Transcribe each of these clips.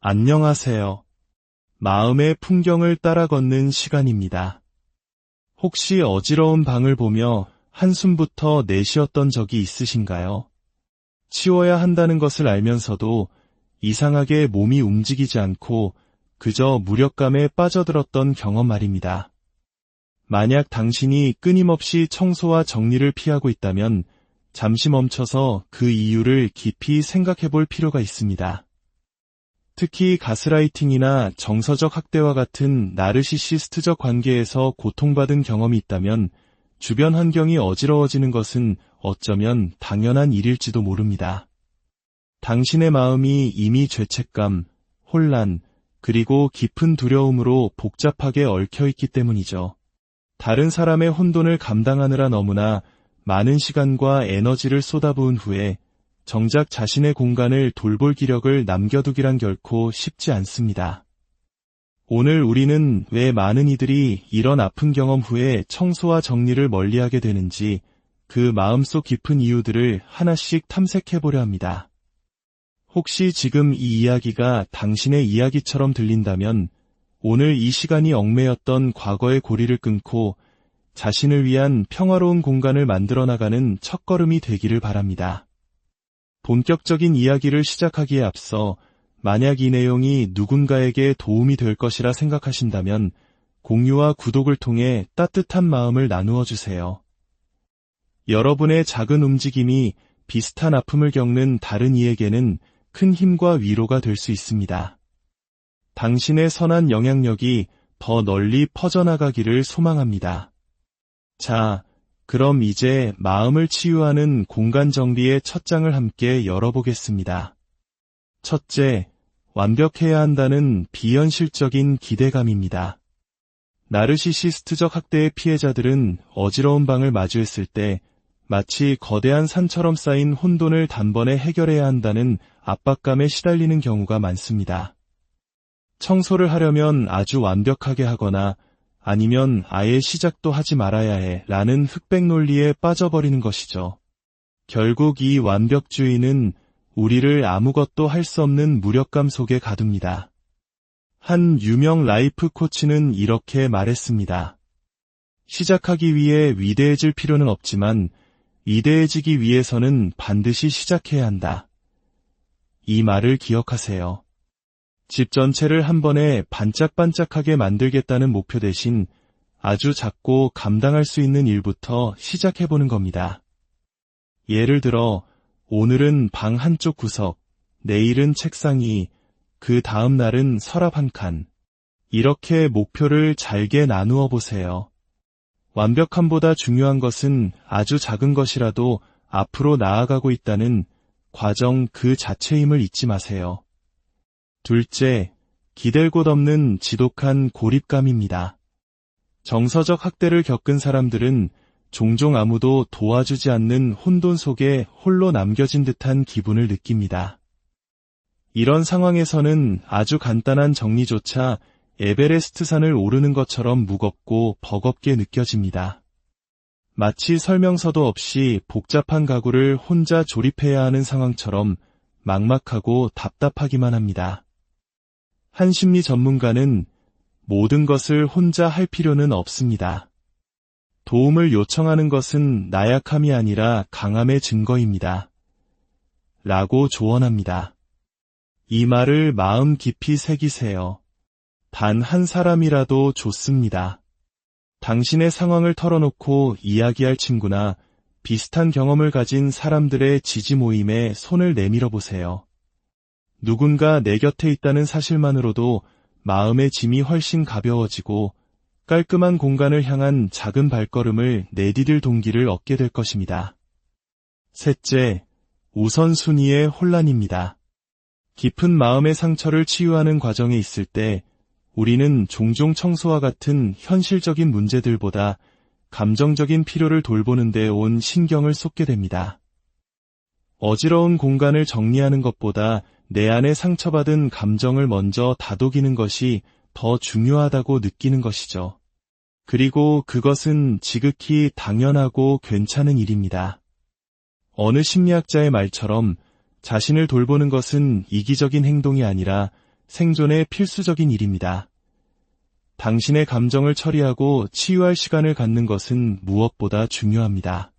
안녕하세요. 마음의 풍경을 따라 걷는 시간입니다. 혹시 어지러운 방을 보며 한숨부터 내쉬었던 적이 있으신가요? 치워야 한다는 것을 알면서도 이상하게 몸이 움직이지 않고 그저 무력감에 빠져들었던 경험 말입니다. 만약 당신이 끊임없이 청소와 정리를 피하고 있다면 잠시 멈춰서 그 이유를 깊이 생각해 볼 필요가 있습니다. 특히 가스라이팅이나 정서적 학대와 같은 나르시시스트적 관계에서 고통받은 경험이 있다면 주변 환경이 어지러워지는 것은 어쩌면 당연한 일일지도 모릅니다. 당신의 마음이 이미 죄책감, 혼란, 그리고 깊은 두려움으로 복잡하게 얽혀있기 때문이죠. 다른 사람의 혼돈을 감당하느라 너무나 많은 시간과 에너지를 쏟아부은 후에 정작 자신의 공간을 돌볼 기력을 남겨두기란 결코 쉽지 않습니다. 오늘 우리는 왜 많은 이들이 이런 아픈 경험 후에 청소와 정리를 멀리하게 되는지 그 마음속 깊은 이유들을 하나씩 탐색해보려 합니다. 혹시 지금 이 이야기가 당신의 이야기처럼 들린다면 오늘 이 시간이 얽매였던 과거의 고리를 끊고 자신을 위한 평화로운 공간을 만들어 나가는 첫걸음이 되기를 바랍니다. 본격적인 이야기를 시작하기에 앞서 만약 이 내용이 누군가에게 도움이 될 것이라 생각하신다면 공유와 구독을 통해 따뜻한 마음을 나누어 주세요. 여러분의 작은 움직임이 비슷한 아픔을 겪는 다른 이에게는 큰 힘과 위로가 될 수 있습니다. 당신의 선한 영향력이 더 널리 퍼져나가기를 소망합니다. 자, 그럼 이제 마음을 치유하는 공간 정리의 첫 장을 함께 열어보겠습니다. 첫째, 완벽해야 한다는 비현실적인 기대감입니다. 나르시시스트적 학대의 피해자들은 어지러운 방을 마주했을 때 마치 거대한 산처럼 쌓인 혼돈을 단번에 해결해야 한다는 압박감에 시달리는 경우가 많습니다. 청소를 하려면 아주 완벽하게 하거나 아니면 아예 시작도 하지 말아야 해 라는 흑백 논리에 빠져버리는 것이죠. 결국 이 완벽주의는 우리를 아무것도 할 수 없는 무력감 속에 가둡니다. 한 유명 라이프 코치는 이렇게 말했습니다. 시작하기 위해 위대해질 필요는 없지만 위대해지기 위해서는 반드시 시작해야 한다. 이 말을 기억하세요. 집 전체를 한 번에 반짝반짝하게 만들겠다는 목표 대신 아주 작고 감당할 수 있는 일부터 시작해보는 겁니다. 예를 들어 오늘은 방 한쪽 구석, 내일은 책상 위, 그 다음 날은 서랍 한 칸. 이렇게 목표를 잘게 나누어 보세요. 완벽함보다 중요한 것은 아주 작은 것이라도 앞으로 나아가고 있다는 과정 그 자체임을 잊지 마세요. 둘째, 기댈 곳 없는 지독한 고립감입니다. 정서적 학대를 겪은 사람들은 종종 아무도 도와주지 않는 혼돈 속에 홀로 남겨진 듯한 기분을 느낍니다. 이런 상황에서는 아주 간단한 정리조차 에베레스트 산을 오르는 것처럼 무겁고 버겁게 느껴집니다. 마치 설명서도 없이 복잡한 가구를 혼자 조립해야 하는 상황처럼 막막하고 답답하기만 합니다. 한 심리 전문가는 모든 것을 혼자 할 필요는 없습니다. 도움을 요청하는 것은 나약함이 아니라 강함의 증거입니다. 라고 조언합니다. 이 말을 마음 깊이 새기세요. 단 한 사람이라도 좋습니다. 당신의 상황을 털어놓고 이야기할 친구나 비슷한 경험을 가진 사람들의 지지 모임에 손을 내밀어 보세요. 누군가 내 곁에 있다는 사실만으로도 마음의 짐이 훨씬 가벼워지고 깔끔한 공간을 향한 작은 발걸음을 내디딜 동기를 얻게 될 것입니다. 셋째, 우선순위의 혼란입니다. 깊은 마음의 상처를 치유하는 과정에 있을 때 우리는 종종 청소와 같은 현실적인 문제들보다 감정적인 필요를 돌보는 데 온 신경을 쏟게 됩니다. 어지러운 공간을 정리하는 것보다 내 안에 상처받은 감정을 먼저 다독이는 것이 더 중요하다고 느끼는 것이죠. 그리고 그것은 지극히 당연하고 괜찮은 일입니다. 어느 심리학자의 말처럼 자신을 돌보는 것은 이기적인 행동이 아니라 생존에 필수적인 일입니다. 당신의 감정을 처리하고 치유할 시간을 갖는 것은 무엇보다 중요합니다.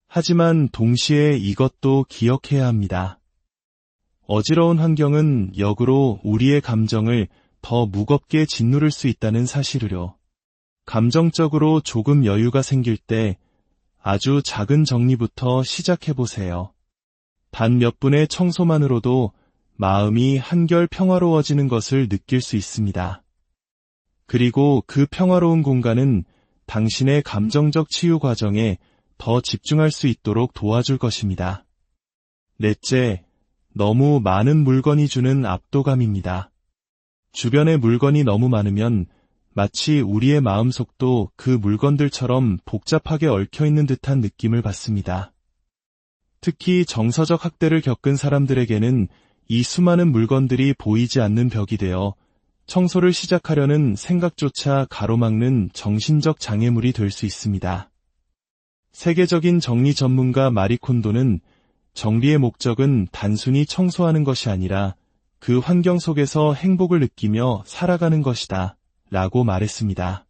하지만 동시에 이것도 기억해야 합니다. 어지러운 환경은 역으로 우리의 감정을 더 무겁게 짓누를 수 있다는 사실을요. 감정적으로 조금 여유가 생길 때 아주 작은 정리부터 시작해보세요. 단 몇 분의 청소만으로도 마음이 한결 평화로워지는 것을 느낄 수 있습니다. 그리고 그 평화로운 공간은 당신의 감정적 치유 과정에 더 집중할 수 있도록 도와줄 것입니다. 넷째, 너무 많은 물건이 주는 압도감입니다. 주변에 물건이 너무 많으면 마치 우리의 마음속도 그 물건들처럼 복잡하게 얽혀있는 듯한 느낌을 받습니다. 특히 정서적 학대를 겪은 사람들에게는 이 수많은 물건들이 보이지 않는 벽이 되어 청소를 시작하려는 생각조차 가로막는 정신적 장애물이 될 수 있습니다. 세계적인 정리 전문가 마리 콘도는 정리의 목적은 단순히 청소하는 것이 아니라 그 환경 속에서 행복을 느끼며 살아가는 것이다 라고 말했습니다.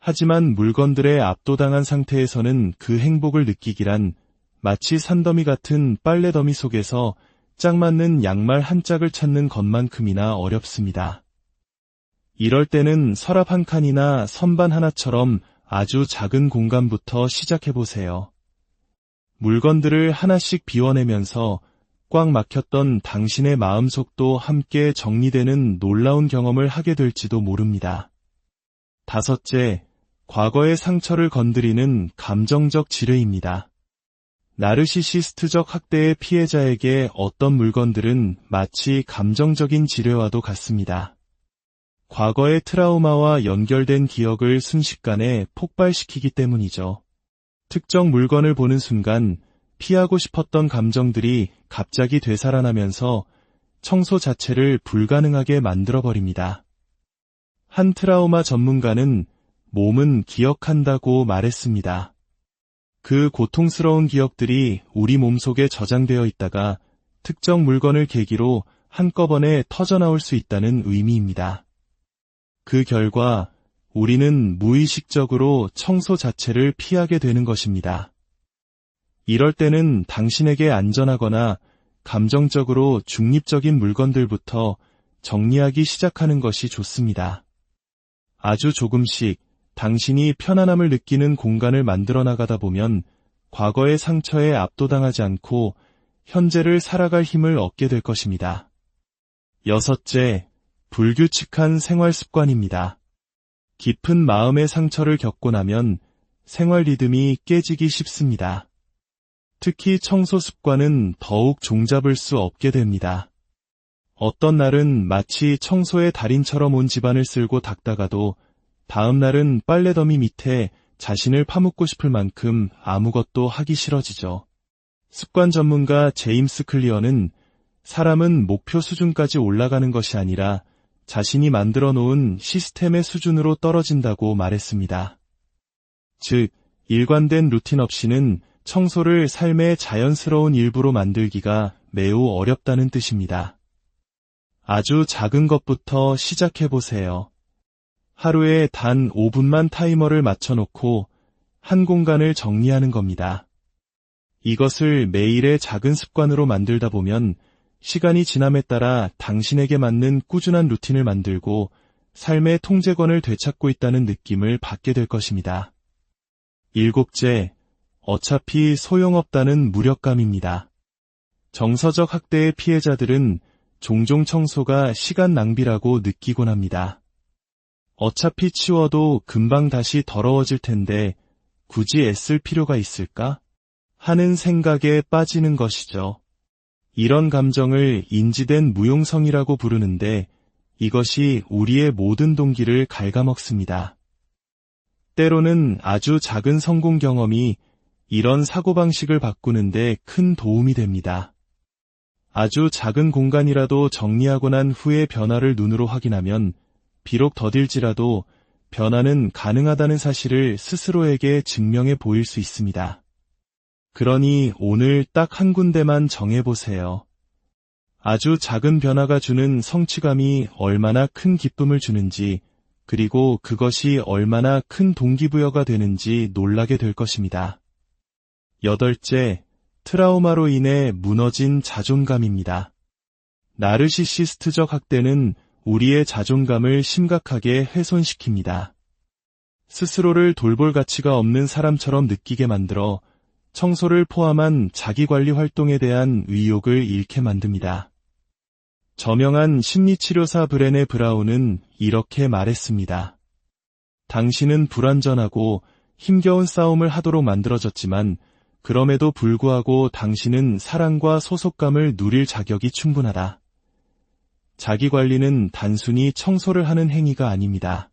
하지만 물건들에 압도당한 상태에서는 그 행복을 느끼기란 마치 산더미 같은 빨래더미 속에서 짝 맞는 양말 한 짝을 찾는 것만큼이나 어렵습니다. 이럴 때는 서랍 한 칸이나 선반 하나처럼 아주 작은 공간부터 시작해보세요. 물건들을 하나씩 비워내면서 꽉 막혔던 당신의 마음속도 함께 정리되는 놀라운 경험을 하게 될지도 모릅니다. 다섯째, 과거의 상처를 건드리는 감정적 지뢰입니다. 나르시시스트적 학대의 피해자에게 어떤 물건들은 마치 감정적인 지뢰와도 같습니다. 과거의 트라우마와 연결된 기억을 순식간에 폭발시키기 때문이죠. 특정 물건을 보는 순간 피하고 싶었던 감정들이 갑자기 되살아나면서 청소 자체를 불가능하게 만들어버립니다. 한 트라우마 전문가는 몸은 기억한다고 말했습니다. 그 고통스러운 기억들이 우리 몸속에 저장되어 있다가 특정 물건을 계기로 한꺼번에 터져나올 수 있다는 의미입니다. 그 결과 우리는 무의식적으로 청소 자체를 피하게 되는 것입니다. 이럴 때는 당신에게 안전하거나 감정적으로 중립적인 물건들부터 정리하기 시작하는 것이 좋습니다. 아주 조금씩 당신이 편안함을 느끼는 공간을 만들어 나가다 보면 과거의 상처에 압도당하지 않고 현재를 살아갈 힘을 얻게 될 것입니다. 여섯째, 불규칙한 생활 습관입니다. 깊은 마음의 상처를 겪고 나면 생활 리듬이 깨지기 쉽습니다. 특히 청소 습관은 더욱 종잡을 수 없게 됩니다. 어떤 날은 마치 청소의 달인처럼 온 집안을 쓸고 닦다가도 다음 날은 빨래더미 밑에 자신을 파묻고 싶을 만큼 아무것도 하기 싫어지죠. 습관 전문가 제임스 클리어는 사람은 목표 수준까지 올라가는 것이 아니라 자신이 만들어 놓은 시스템의 수준으로 떨어진다고 말했습니다. 즉, 일관된 루틴 없이는 청소를 삶의 자연스러운 일부로 만들기가 매우 어렵다는 뜻입니다. 아주 작은 것부터 시작해보세요. 하루에 단 5분만 타이머를 맞춰놓고 한 공간을 정리하는 겁니다. 이것을 매일의 작은 습관으로 만들다 보면 시간이 지남에 따라 당신에게 맞는 꾸준한 루틴을 만들고 삶의 통제권을 되찾고 있다는 느낌을 받게 될 것입니다. 일곱째, 어차피 소용없다는 무력감입니다. 정서적 학대의 피해자들은 종종 청소가 시간 낭비라고 느끼곤 합니다. 어차피 치워도 금방 다시 더러워질 텐데 굳이 애쓸 필요가 있을까? 하는 생각에 빠지는 것이죠. 이런 감정을 인지된 무용성이라고 부르는데 이것이 우리의 모든 동기를 갉아먹습니다. 때로는 아주 작은 성공 경험이 이런 사고방식을 바꾸는데 큰 도움이 됩니다. 아주 작은 공간이라도 정리하고 난 후의 변화를 눈으로 확인하면 비록 더딜지라도 변화는 가능하다는 사실을 스스로에게 증명해 보일 수 있습니다. 그러니 오늘 딱 한 군데만 정해보세요. 아주 작은 변화가 주는 성취감이 얼마나 큰 기쁨을 주는지, 그리고 그것이 얼마나 큰 동기부여가 되는지 놀라게 될 것입니다. 여덟째, 트라우마로 인해 무너진 자존감입니다. 나르시시스트적 학대는 우리의 자존감을 심각하게 훼손시킵니다. 스스로를 돌볼 가치가 없는 사람처럼 느끼게 만들어 청소를 포함한 자기관리 활동에 대한 의욕을 잃게 만듭니다. 저명한 심리치료사 브레네 브라운은 이렇게 말했습니다. 당신은 불완전하고 힘겨운 싸움을 하도록 만들어졌지만 그럼에도 불구하고 당신은 사랑과 소속감을 누릴 자격이 충분하다. 자기관리는 단순히 청소를 하는 행위가 아닙니다.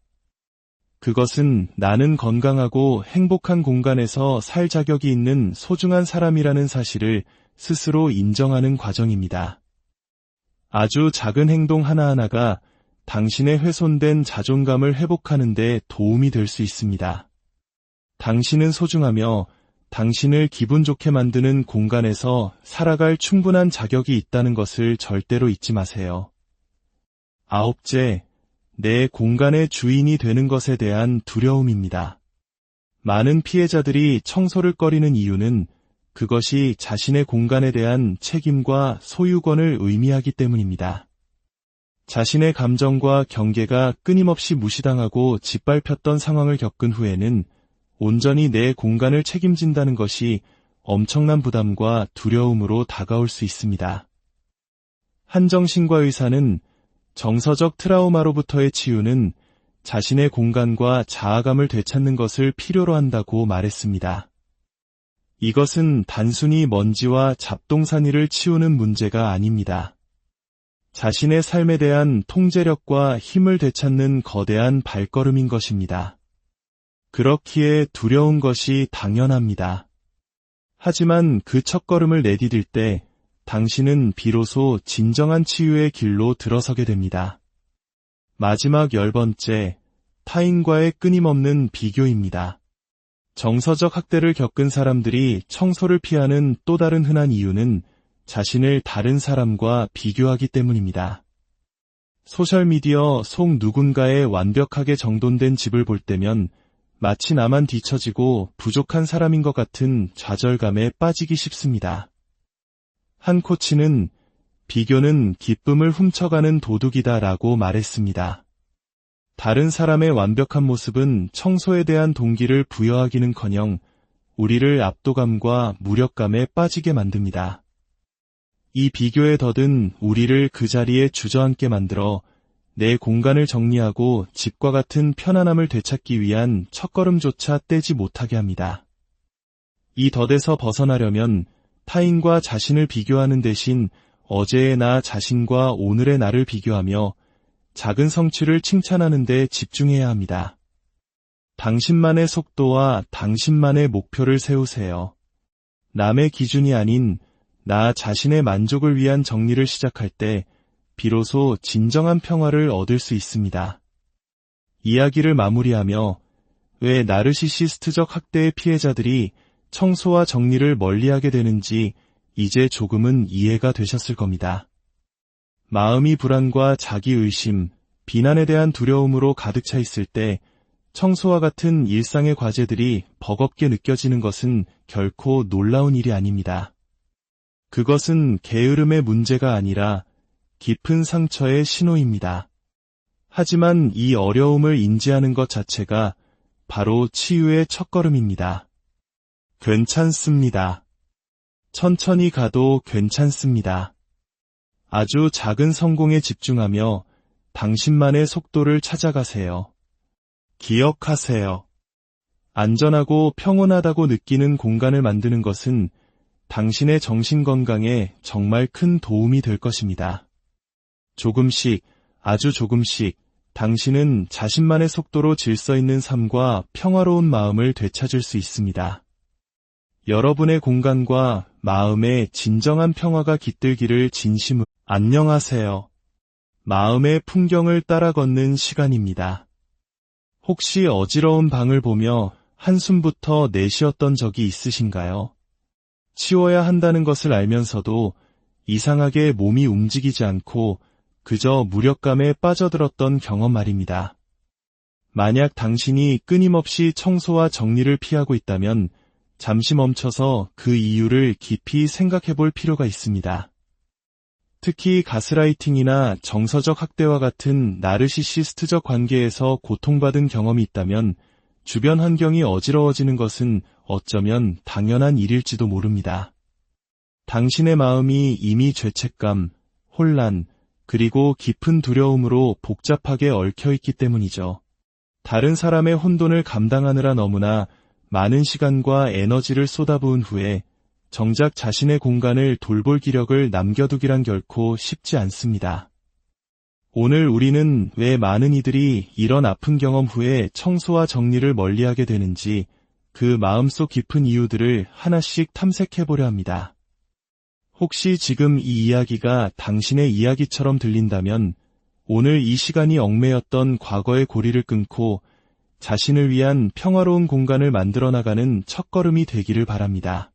그것은 나는 건강하고 행복한 공간에서 살 자격이 있는 소중한 사람이라는 사실을 스스로 인정하는 과정입니다. 아주 작은 행동 하나하나가 당신의 훼손된 자존감을 회복하는 데 도움이 될 수 있습니다. 당신은 소중하며 당신을 기분 좋게 만드는 공간에서 살아갈 충분한 자격이 있다는 것을 절대로 잊지 마세요. 아홉째, 내 공간의 주인이 되는 것에 대한 두려움입니다. 많은 피해자들이 청소를 꺼리는 이유는 그것이 자신의 공간에 대한 책임과 소유권을 의미하기 때문입니다. 자신의 감정과 경계가 끊임없이 무시당하고 짓밟혔던 상황을 겪은 후에는 온전히 내 공간을 책임진다는 것이 엄청난 부담과 두려움으로 다가올 수 있습니다. 한 정신과 의사는 정서적 트라우마로부터의 치유는 자신의 공간과 자아감을 되찾는 것을 필요로 한다고 말했습니다. 이것은 단순히 먼지와 잡동사니를 치우는 문제가 아닙니다. 자신의 삶에 대한 통제력과 힘을 되찾는 거대한 발걸음인 것입니다. 그렇기에 두려운 것이 당연합니다. 하지만 그 첫걸음을 내디딜 때 당신은 비로소 진정한 치유의 길로 들어서게 됩니다. 마지막 10번째, 타인과의 끊임없는 비교입니다. 정서적 학대를 겪은 사람들이 청소를 피하는 또 다른 흔한 이유는 자신을 다른 사람과 비교하기 때문입니다. 소셜미디어 속 누군가의 완벽하게 정돈된 집을 볼 때면 마치 나만 뒤처지고 부족한 사람인 것 같은 좌절감에 빠지기 쉽습니다. 한 코치는 비교는 기쁨을 훔쳐가는 도둑이다라고 말했습니다. 다른 사람의 완벽한 모습은 청소에 대한 동기를 부여하기는커녕 우리를 압도감과 무력감에 빠지게 만듭니다. 이 비교의 덫은 우리를 그 자리에 주저앉게 만들어 내 공간을 정리하고 집과 같은 편안함을 되찾기 위한 첫걸음조차 떼지 못하게 합니다. 이 덫에서 벗어나려면 타인과 자신을 비교하는 대신 어제의 나 자신과 오늘의 나를 비교하며 작은 성취를 칭찬하는 데 집중해야 합니다. 당신만의 속도와 당신만의 목표를 세우세요. 남의 기준이 아닌 나 자신의 만족을 위한 정리를 시작할 때 비로소 진정한 평화를 얻을 수 있습니다. 이야기를 마무리하며 왜 나르시시스트적 학대의 피해자들이 청소와 정리를 멀리하게 되는지 이제 조금은 이해가 되셨을 겁니다. 마음이 불안과 자기의심, 비난에 대한 두려움으로 가득 차 있을 때 청소와 같은 일상의 과제들이 버겁게 느껴지는 것은 결코 놀라운 일이 아닙니다. 그것은 게으름의 문제가 아니라 깊은 상처의 신호입니다. 하지만 이 어려움을 인지하는 것 자체가 바로 치유의 첫걸음입니다. 괜찮습니다. 천천히 가도 괜찮습니다. 아주 작은 성공에 집중하며 당신만의 속도를 찾아가세요. 기억하세요. 안전하고 평온하다고 느끼는 공간을 만드는 것은 당신의 정신건강에 정말 큰 도움이 될 것입니다. 조금씩, 아주 조금씩 당신은 자신만의 속도로 질서 있는 삶과 평화로운 마음을 되찾을 수 있습니다. 여러분의 공간과 마음에 진정한 평화가 깃들기를 진심으로. 안녕하세요. 마음의 풍경을 따라 걷는 시간입니다. 혹시 어지러운 방을 보며 한숨부터 내쉬었던 적이 있으신가요? 치워야 한다는 것을 알면서도 이상하게 몸이 움직이지 않고 그저 무력감에 빠져들었던 경험 말입니다. 만약 당신이 끊임없이 청소와 정리를 피하고 있다면 잠시 멈춰서 그 이유를 깊이 생각해 볼 필요가 있습니다. 특히 가스라이팅이나 정서적 학대와 같은 나르시시스트적 관계에서 고통받은 경험이 있다면 주변 환경이 어지러워지는 것은 어쩌면 당연한 일일지도 모릅니다. 당신의 마음이 이미 죄책감, 혼란, 그리고 깊은 두려움으로 복잡하게 얽혀있기 때문이죠. 다른 사람의 혼돈을 감당하느라 너무나 많은 시간과 에너지를 쏟아부은 후에 정작 자신의 공간을 돌볼 기력을 남겨두기란 결코 쉽지 않습니다. 오늘 우리는 왜 많은 이들이 이런 아픈 경험 후에 청소와 정리를 멀리하게 되는지 그 마음속 깊은 이유들을 하나씩 탐색해보려 합니다. 혹시 지금 이 이야기가 당신의 이야기처럼 들린다면 오늘 이 시간이 얽매였던 과거의 고리를 끊고 자신을 위한 평화로운 공간을 만들어 나가는 첫걸음이 되기를 바랍니다.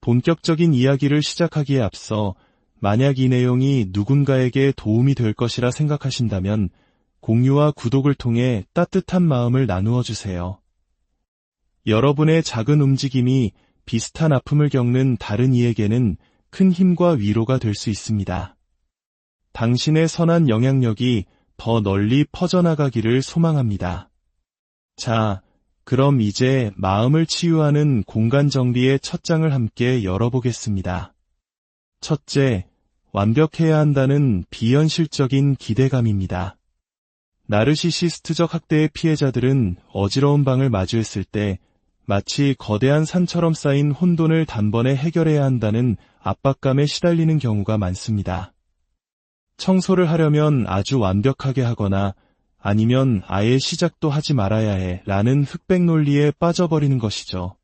본격적인 이야기를 시작하기에 앞서 만약 이 내용이 누군가에게 도움이 될 것이라 생각하신다면 공유와 구독을 통해 따뜻한 마음을 나누어 주세요. 여러분의 작은 움직임이 비슷한 아픔을 겪는 다른 이에게는 큰 힘과 위로가 될 수 있습니다. 당신의 선한 영향력이 더 널리 퍼져나가기를 소망합니다. 자, 그럼 이제 마음을 치유하는 공간 정리의 첫 장을 함께 열어보겠습니다. 첫째, 완벽해야 한다는 비현실적인 기대감입니다. 나르시시스트적 학대의 피해자들은 어지러운 방을 마주했을 때 마치 거대한 산처럼 쌓인 혼돈을 단번에 해결해야 한다는 압박감에 시달리는 경우가 많습니다. 청소를 하려면 아주 완벽하게 하거나 아니면 아예 시작도 하지 말아야 해 라는 흑백 논리에 빠져버리는 것이죠.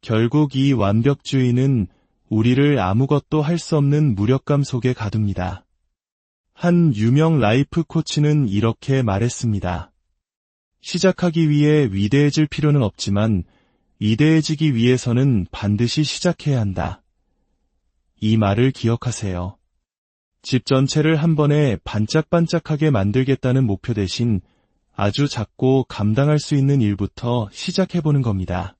결국 이 완벽주의는 우리를 아무것도 할 수 없는 무력감 속에 가둡니다. 한 유명 라이프 코치는 이렇게 말했습니다. 시작하기 위해 위대해질 필요는 없지만 위대해지기 위해서는 반드시 시작해야 한다. 이 말을 기억하세요. 집 전체를 한 번에 반짝반짝하게 만들겠다는 목표 대신 아주 작고 감당할 수 있는 일부터 시작해보는 겁니다.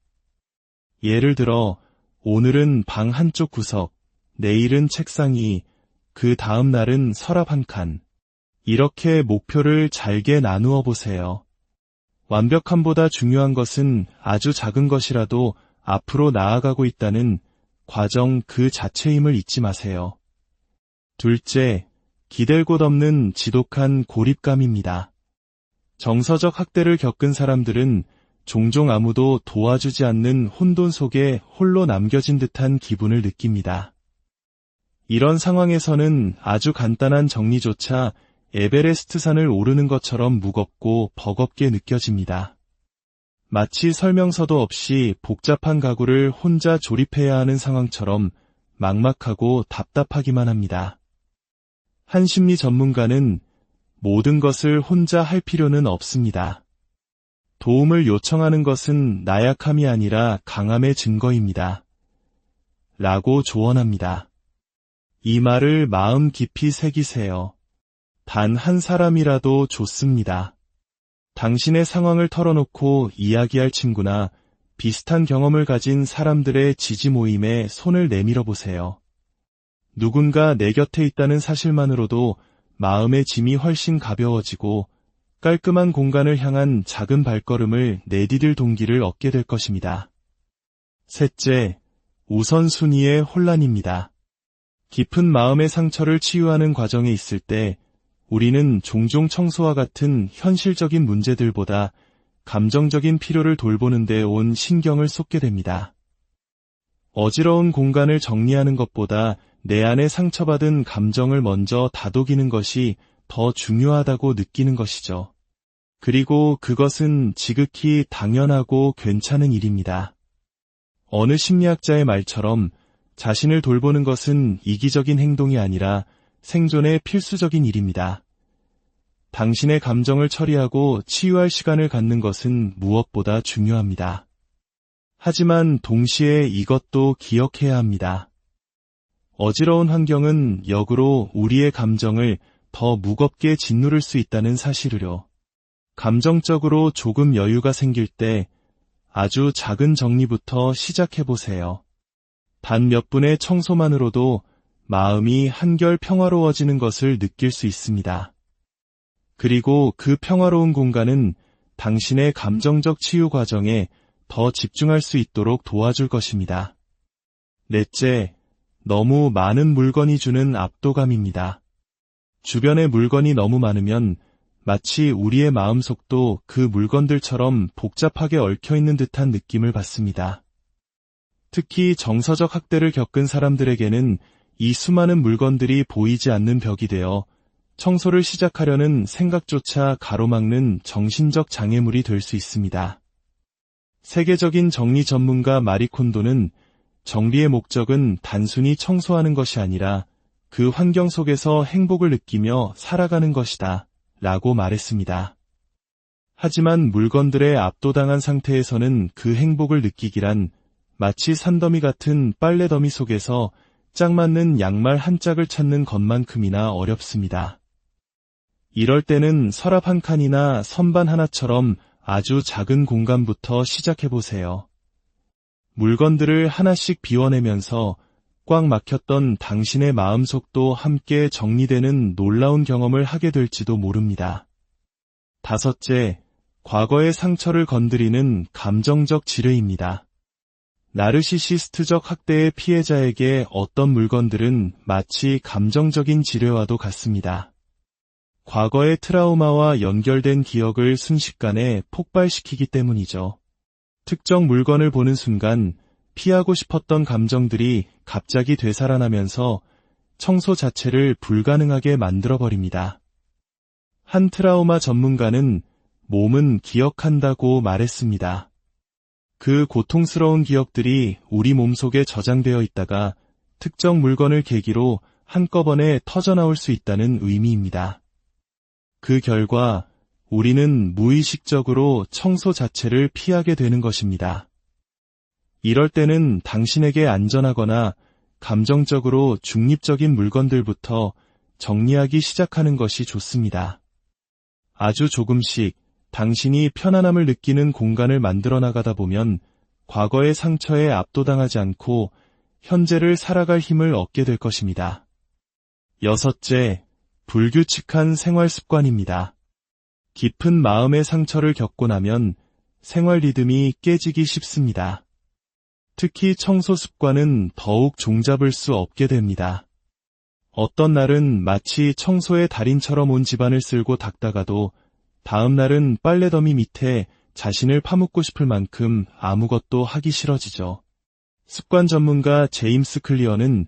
예를 들어 오늘은 방 한쪽 구석, 내일은 책상 위, 그 다음 날은 서랍 한 칸. 이렇게 목표를 잘게 나누어 보세요. 완벽함보다 중요한 것은 아주 작은 것이라도 앞으로 나아가고 있다는 과정 그 자체임을 잊지 마세요. 둘째, 기댈 곳 없는 지독한 고립감입니다. 정서적 학대를 겪은 사람들은 종종 아무도 도와주지 않는 혼돈 속에 홀로 남겨진 듯한 기분을 느낍니다. 이런 상황에서는 아주 간단한 정리조차 에베레스트 산을 오르는 것처럼 무겁고 버겁게 느껴집니다. 마치 설명서도 없이 복잡한 가구를 혼자 조립해야 하는 상황처럼 막막하고 답답하기만 합니다. 한 심리 전문가는 모든 것을 혼자 할 필요는 없습니다. 도움을 요청하는 것은 나약함이 아니라 강함의 증거입니다. 라고 조언합니다. 이 말을 마음 깊이 새기세요. 단 한 사람이라도 좋습니다. 당신의 상황을 털어놓고 이야기할 친구나 비슷한 경험을 가진 사람들의 지지 모임에 손을 내밀어 보세요. 누군가 내 곁에 있다는 사실만으로도 마음의 짐이 훨씬 가벼워지고 깔끔한 공간을 향한 작은 발걸음을 내디딜 동기를 얻게 될 것입니다. 셋째, 우선순위의 혼란입니다. 깊은 마음의 상처를 치유하는 과정에 있을 때 우리는 종종 청소와 같은 현실적인 문제들보다 감정적인 필요를 돌보는 데 온 신경을 쏟게 됩니다. 어지러운 공간을 정리하는 것보다 내 안에 상처받은 감정을 먼저 다독이는 것이 더 중요하다고 느끼는 것이죠. 그리고 그것은 지극히 당연하고 괜찮은 일입니다. 어느 심리학자의 말처럼 자신을 돌보는 것은 이기적인 행동이 아니라 생존의 필수적인 일입니다. 당신의 감정을 처리하고 치유할 시간을 갖는 것은 무엇보다 중요합니다. 하지만 동시에 이것도 기억해야 합니다. 어지러운 환경은 역으로 우리의 감정을 더 무겁게 짓누를 수 있다는 사실을요. 감정적으로 조금 여유가 생길 때 아주 작은 정리부터 시작해보세요. 단 몇 분의 청소만으로도 마음이 한결 평화로워지는 것을 느낄 수 있습니다. 그리고 그 평화로운 공간은 당신의 감정적 치유 과정에 더 집중할 수 있도록 도와줄 것입니다. 넷째, 너무 많은 물건이 주는 압도감입니다. 주변에 물건이 너무 많으면 마치 우리의 마음속도 그 물건들처럼 복잡하게 얽혀있는 듯한 느낌을 받습니다. 특히 정서적 학대를 겪은 사람들에게는 이 수많은 물건들이 보이지 않는 벽이 되어 청소를 시작하려는 생각조차 가로막는 정신적 장애물이 될 수 있습니다. 세계적인 정리 전문가 마리 콘도는 정리의 목적은 단순히 청소하는 것이 아니라 그 환경 속에서 행복을 느끼며 살아가는 것이다 라고 말했습니다. 하지만 물건들에 압도당한 상태에서는 그 행복을 느끼기란 마치 산더미 같은 빨래더미 속에서 짝 맞는 양말 한 짝을 찾는 것만큼이나 어렵습니다. 이럴 때는 서랍 한 칸이나 선반 하나처럼 아주 작은 공간부터 시작해보세요. 물건들을 하나씩 비워내면서 꽉 막혔던 당신의 마음속도 함께 정리되는 놀라운 경험을 하게 될지도 모릅니다. 다섯째, 과거의 상처를 건드리는 감정적 지뢰입니다. 나르시시스트적 학대의 피해자에게 어떤 물건들은 마치 감정적인 지뢰와도 같습니다. 과거의 트라우마와 연결된 기억을 순식간에 폭발시키기 때문이죠. 특정 물건을 보는 순간 피하고 싶었던 감정들이 갑자기 되살아나면서 청소 자체를 불가능하게 만들어버립니다. 한 트라우마 전문가는 몸은 기억한다고 말했습니다. 그 고통스러운 기억들이 우리 몸속에 저장되어 있다가 특정 물건을 계기로 한꺼번에 터져나올 수 있다는 의미입니다. 그 결과 우리는 무의식적으로 청소 자체를 피하게 되는 것입니다. 이럴 때는 당신에게 안전하거나 감정적으로 중립적인 물건들부터 정리하기 시작하는 것이 좋습니다. 아주 조금씩 당신이 편안함을 느끼는 공간을 만들어 나가다 보면 과거의 상처에 압도당하지 않고 현재를 살아갈 힘을 얻게 될 것입니다. 여섯째, 불규칙한 생활 습관입니다. 깊은 마음의 상처를 겪고 나면 생활 리듬이 깨지기 쉽습니다. 특히 청소 습관은 더욱 종잡을 수 없게 됩니다. 어떤 날은 마치 청소의 달인처럼 온 집안을 쓸고 닦다가도 다음 날은 빨래더미 밑에 자신을 파묻고 싶을 만큼 아무것도 하기 싫어지죠. 습관 전문가 제임스 클리어는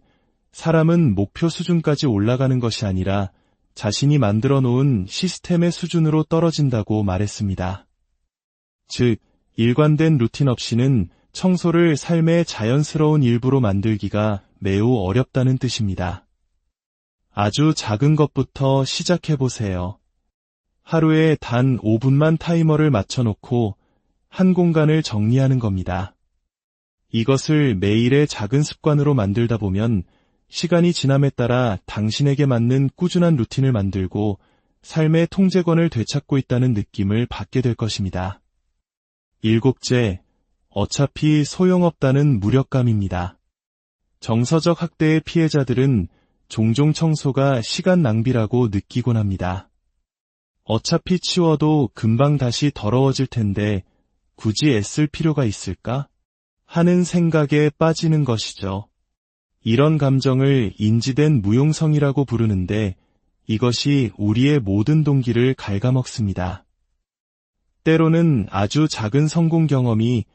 사람은 목표 수준까지 올라가는 것이 아니라 자신이 만들어 놓은 시스템의 수준으로 떨어진다고 말했습니다. 즉, 일관된 루틴 없이는 청소를 삶의 자연스러운 일부로 만들기가 매우 어렵다는 뜻입니다. 아주 작은 것부터 시작해보세요. 하루에 단 5분만 타이머를 맞춰놓고 한 공간을 정리하는 겁니다. 이것을 매일의 작은 습관으로 만들다 보면 시간이 지남에 따라 당신에게 맞는 꾸준한 루틴을 만들고 삶의 통제권을 되찾고 있다는 느낌을 받게 될 것입니다. 일곱째, 어차피 소용없다는 무력감입니다. 정서적 학대의 피해자들은 종종 청소가 시간 낭비라고 느끼곤 합니다. 어차피 치워도 금방 다시 더러워질 텐데 굳이 애쓸 필요가 있을까? 하는 생각에 빠지는 것이죠. 이런 감정을 인지된 무용성이라고 부르는데 이것이 우리의 모든 동기를 갉아먹습니다. 때로는 아주 작은 성공 경험이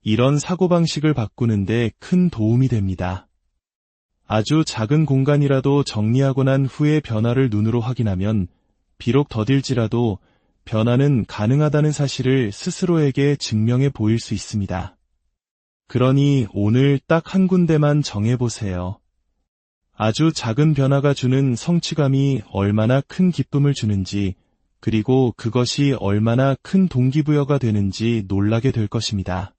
이런 사고방식을 바꾸는데 큰 도움이 됩니다. 아주 작은 공간이라도 정리하고 난 후의 변화를 눈으로 확인하면 비록 더딜지라도 변화는 가능하다는 사실을 스스로에게 증명해 보일 수 있습니다. 그러니 오늘 딱 한 군데만 정해보세요. 아주 작은 변화가 주는 성취감이 얼마나 큰 기쁨을 주는지, 그리고 그것이 얼마나 큰 동기부여가 되는지 놀라게 될 것입니다.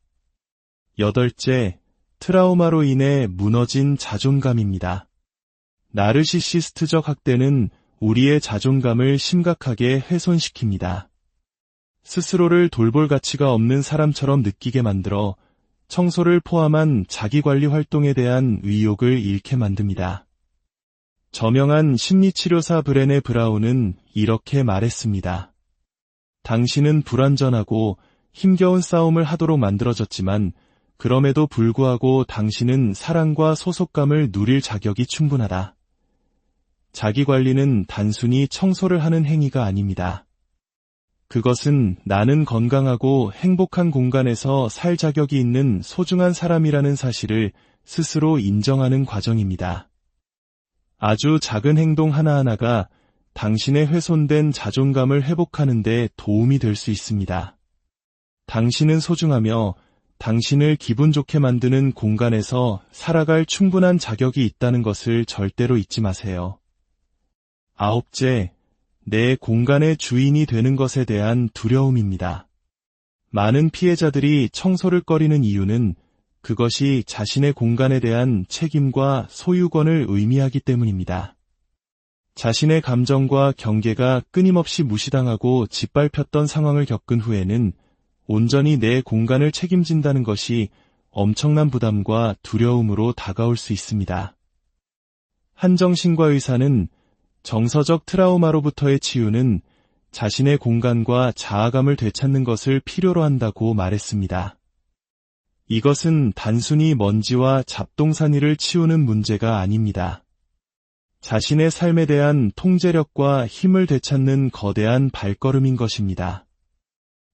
여덟째, 트라우마로 인해 무너진 자존감입니다. 나르시시스트적 학대는 우리의 자존감을 심각하게 훼손시킵니다. 스스로를 돌볼 가치가 없는 사람처럼 느끼게 만들어 청소를 포함한 자기관리 활동에 대한 의욕을 잃게 만듭니다. 저명한 심리치료사 브레네 브라운은 이렇게 말했습니다. 당신은 불완전하고 힘겨운 싸움을 하도록 만들어졌지만 그럼에도 불구하고 당신은 사랑과 소속감을 누릴 자격이 충분하다. 자기관리는 단순히 청소를 하는 행위가 아닙니다. 그것은 나는 건강하고 행복한 공간에서 살 자격이 있는 소중한 사람이라는 사실을 스스로 인정하는 과정입니다. 아주 작은 행동 하나하나가 당신의 훼손된 자존감을 회복하는 데 도움이 될 수 있습니다. 당신은 소중하며 당신을 기분 좋게 만드는 공간에서 살아갈 충분한 자격이 있다는 것을 절대로 잊지 마세요. 9째, 내 공간의 주인이 되는 것에 대한 두려움입니다. 많은 피해자들이 청소를 꺼리는 이유는 그것이 자신의 공간에 대한 책임과 소유권을 의미하기 때문입니다. 자신의 감정과 경계가 끊임없이 무시당하고 짓밟혔던 상황을 겪은 후에는 온전히 내 공간을 책임진다는 것이 엄청난 부담과 두려움으로 다가올 수 있습니다. 한 정신과 의사는 정서적 트라우마로부터의 치유는 자신의 공간과 자아감을 되찾는 것을 필요로 한다고 말했습니다. 이것은 단순히 먼지와 잡동사니를 치우는 문제가 아닙니다. 자신의 삶에 대한 통제력과 힘을 되찾는 거대한 발걸음인 것입니다.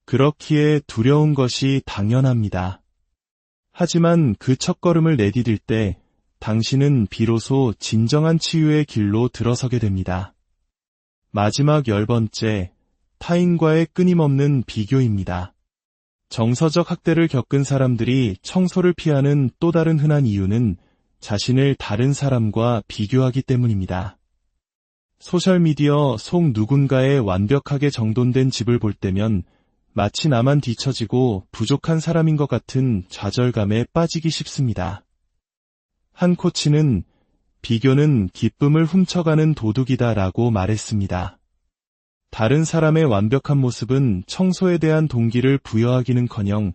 그렇기에 두려운 것이 당연합니다. 하지만 그 첫걸음을 내디딜 때 당신은 비로소 진정한 치유의 길로 들어서게 됩니다. 마지막 10번째, 타인과의 끊임없는 비교입니다. 정서적 학대를 겪은 사람들이 청소를 피하는 또 다른 흔한 이유는 자신을 다른 사람과 비교하기 때문입니다. 소셜미디어 속 누군가의 완벽하게 정돈된 집을 볼 때면 마치 나만 뒤처지고 부족한 사람인 것 같은 좌절감에 빠지기 쉽습니다. 한 코치는 비교는 기쁨을 훔쳐가는 도둑이다 라고 말했습니다. 다른 사람의 완벽한 모습은 청소에 대한 동기를 부여하기는커녕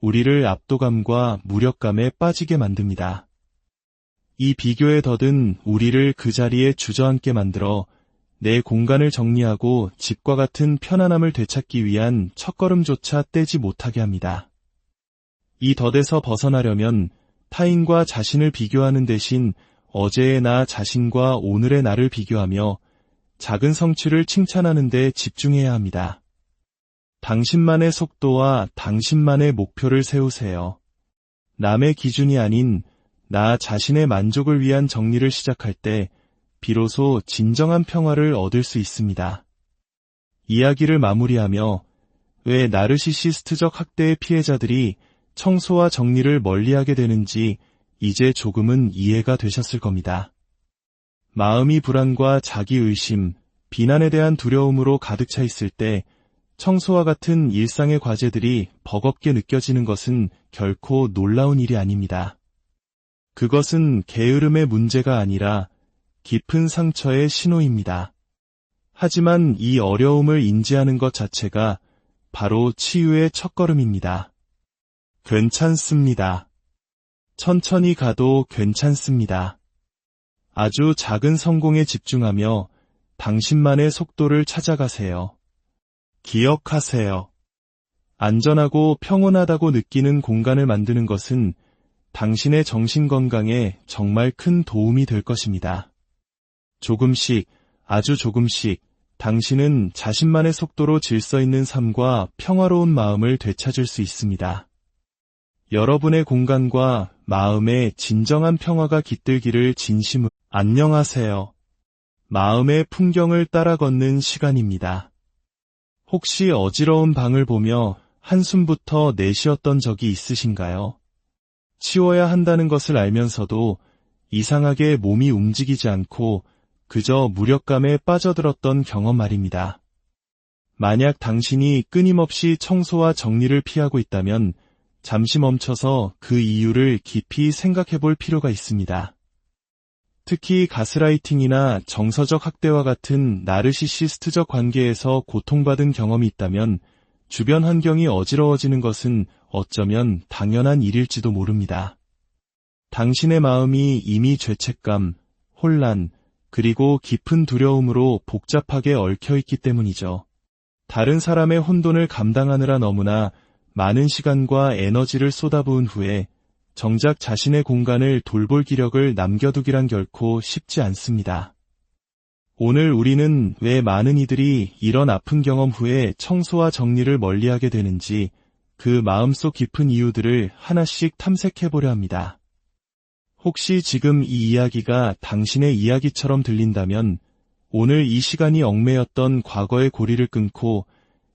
우리를 압도감과 무력감에 빠지게 만듭니다. 이 비교의 덫은 우리를 그 자리에 주저앉게 만들어 내 공간을 정리하고 집과 같은 편안함을 되찾기 위한 첫걸음조차 떼지 못하게 합니다. 이 덫에서 벗어나려면 타인과 자신을 비교하는 대신 어제의 나 자신과 오늘의 나를 비교하며 작은 성취를 칭찬하는 데 집중해야 합니다. 당신만의 속도와 당신만의 목표를 세우세요. 남의 기준이 아닌 나 자신의 만족을 위한 정리를 시작할 때 비로소 진정한 평화를 얻을 수 있습니다. 이야기를 마무리하며 왜 나르시시스트적 학대의 피해자들이 청소와 정리를 멀리하게 되는지 이제 조금은 이해가 되셨을 겁니다. 마음이 불안과 자기의심, 비난에 대한 두려움으로 가득 차 있을 때 청소와 같은 일상의 과제들이 버겁게 느껴지는 것은 결코 놀라운 일이 아닙니다. 그것은 게으름의 문제가 아니라 깊은 상처의 신호입니다. 하지만 이 어려움을 인지하는 것 자체가 바로 치유의 첫걸음입니다. 괜찮습니다. 천천히 가도 괜찮습니다. 아주 작은 성공에 집중하며 당신만의 속도를 찾아가세요. 기억하세요. 안전하고 평온하다고 느끼는 공간을 만드는 것은 당신의 정신 건강에 정말 큰 도움이 될 것입니다. 조금씩, 아주 조금씩 당신은 자신만의 속도로 질서 있는 삶과 평화로운 마음을 되찾을 수 있습니다. 여러분의 공간과 마음에 진정한 평화가 깃들기를 진심으로. 안녕하세요. 마음의 풍경을 따라 걷는 시간입니다. 혹시 어지러운 방을 보며 한숨부터 내쉬었던 적이 있으신가요? 치워야 한다는 것을 알면서도 이상하게 몸이 움직이지 않고 그저 무력감에 빠져들었던 경험 말입니다. 만약 당신이 끊임없이 청소와 정리를 피하고 있다면 잠시 멈춰서 그 이유를 깊이 생각해 볼 필요가 있습니다. 특히 가스라이팅이나 정서적 학대와 같은 나르시시스트적 관계에서 고통받은 경험이 있다면 주변 환경이 어지러워지는 것은 어쩌면 당연한 일일지도 모릅니다. 당신의 마음이 이미 죄책감, 혼란, 그리고 깊은 두려움으로 복잡하게 얽혀있기 때문이죠. 다른 사람의 혼돈을 감당하느라 너무나 많은 시간과 에너지를 쏟아부은 후에 정작 자신의 공간을 돌볼 기력을 남겨두기란 결코 쉽지 않습니다. 오늘 우리는 왜 많은 이들이 이런 아픈 경험 후에 청소와 정리를 멀리하게 되는지 그 마음속 깊은 이유들을 하나씩 탐색해보려 합니다. 혹시 지금 이 이야기가 당신의 이야기처럼 들린다면 오늘 이 시간이 얽매였던 과거의 고리를 끊고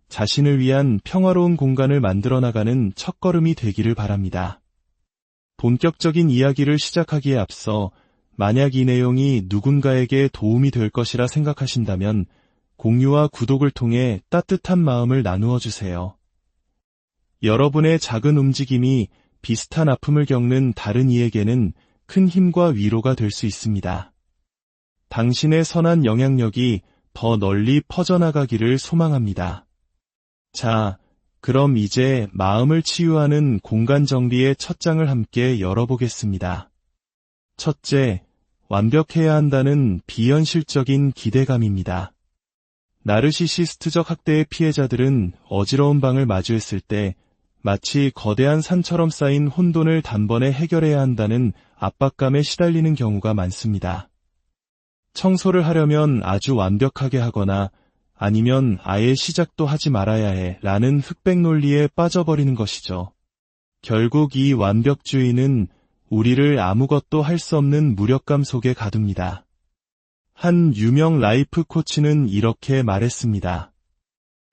자신을 위한 평화로운 공간을 만들어 나가는 첫걸음이 되기를 바랍니다. 본격적인 이야기를 시작하기에 앞서 만약 이 내용이 누군가에게 도움이 될 것이라 생각하신다면 공유와 구독을 통해 따뜻한 마음을 나누어 주세요. 여러분의 작은 움직임이 비슷한 아픔을 겪는 다른 이에게는 큰 힘과 위로가 될 수 있습니다. 당신의 선한 영향력이 더 널리 퍼져나가기를 소망합니다. 자, 그럼 이제 마음을 치유하는 공간 정리의 첫 장을 함께 열어보겠습니다. 첫째, 완벽해야 한다는 비현실적인 기대감입니다. 나르시시스트적 학대의 피해자들은 어지러운 방을 마주했을 때 마치 거대한 산처럼 쌓인 혼돈을 단번에 해결해야 한다는 압박감에 시달리는 경우가 많습니다. 청소를 하려면 아주 완벽하게 하거나 아니면 아예 시작도 하지 말아야 해 라는 흑백 논리에 빠져버리는 것이죠. 결국 이 완벽주의는 우리를 아무것도 할 수 없는 무력감 속에 가둡니다. 한 유명 라이프 코치는 이렇게 말했습니다.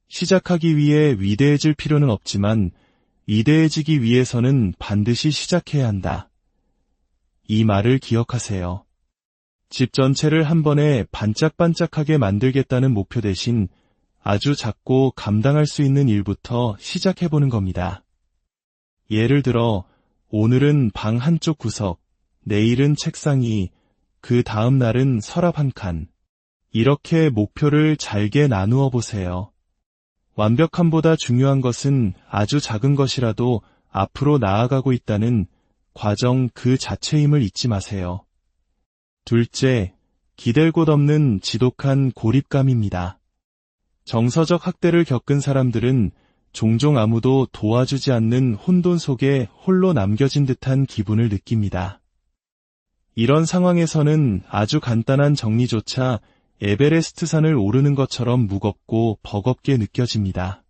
시작하기 위해 위대해질 필요는 없지만 위대해지기 위해서는 반드시 시작해야 한다. 이 말을 기억하세요. 집 전체를 한 번에 반짝반짝하게 만들겠다는 목표 대신 아주 작고 감당할 수 있는 일부터 시작해보는 겁니다. 예를 들어 오늘은 방 한쪽 구석, 내일은 책상 위, 그 다음 날은 서랍 한 칸. 이렇게 목표를 잘게 나누어 보세요. 완벽함보다 중요한 것은 아주 작은 것이라도 앞으로 나아가고 있다는 과정 그 자체임을 잊지 마세요. 둘째, 기댈 곳 없는 지독한 고립감입니다. 정서적 학대를 겪은 사람들은 종종 아무도 도와주지 않는 혼돈 속에 홀로 남겨진 듯한 기분을 느낍니다. 이런 상황에서는 아주 간단한 정리조차 에베레스트 산을 오르는 것처럼 무겁고 버겁게 느껴집니다.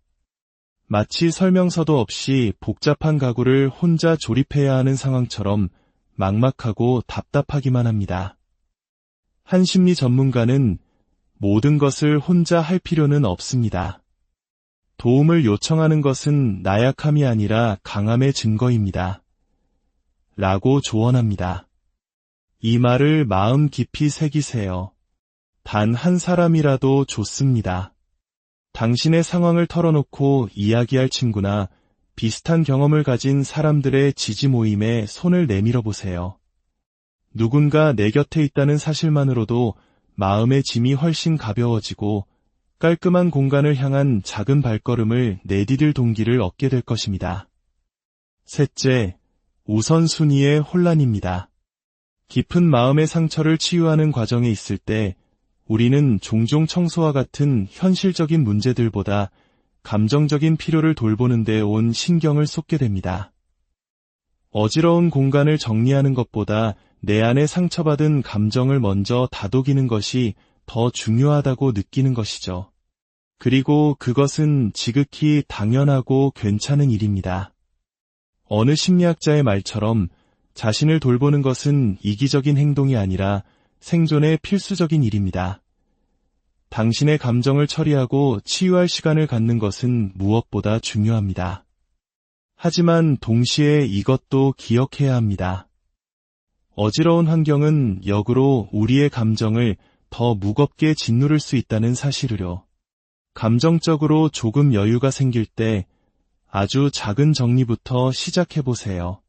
마치 설명서도 없이 복잡한 가구를 혼자 조립해야 하는 상황처럼 막막하고 답답하기만 합니다. 한 심리 전문가는 모든 것을 혼자 할 필요는 없습니다. 도움을 요청하는 것은 나약함이 아니라 강함의 증거입니다. 라고 조언합니다. 이 말을 마음 깊이 새기세요. 단 한 사람이라도 좋습니다. 당신의 상황을 털어놓고 이야기할 친구나 비슷한 경험을 가진 사람들의 지지 모임에 손을 내밀어 보세요. 누군가 내 곁에 있다는 사실만으로도 마음의 짐이 훨씬 가벼워지고 깔끔한 공간을 향한 작은 발걸음을 내디딜 동기를 얻게 될 것입니다. 셋째, 우선순위의 혼란입니다. 깊은 마음의 상처를 치유하는 과정에 있을 때 우리는 종종 청소와 같은 현실적인 문제들보다 감정적인 필요를 돌보는 데 온 신경을 쏟게 됩니다. 어지러운 공간을 정리하는 것보다 내 안에 상처받은 감정을 먼저 다독이는 것이 더 중요하다고 느끼는 것이죠. 그리고 그것은 지극히 당연하고 괜찮은 일입니다. 어느 심리학자의 말처럼 자신을 돌보는 것은 이기적인 행동이 아니라 생존의 필수적인 일입니다. 당신의 감정을 처리하고 치유할 시간을 갖는 것은 무엇보다 중요합니다. 하지만 동시에 이것도 기억해야 합니다. 어지러운 환경은 역으로 우리의 감정을 더 무겁게 짓누를 수 있다는 사실을요. 감정적으로 조금 여유가 생길 때 아주 작은 정리부터 시작해보세요.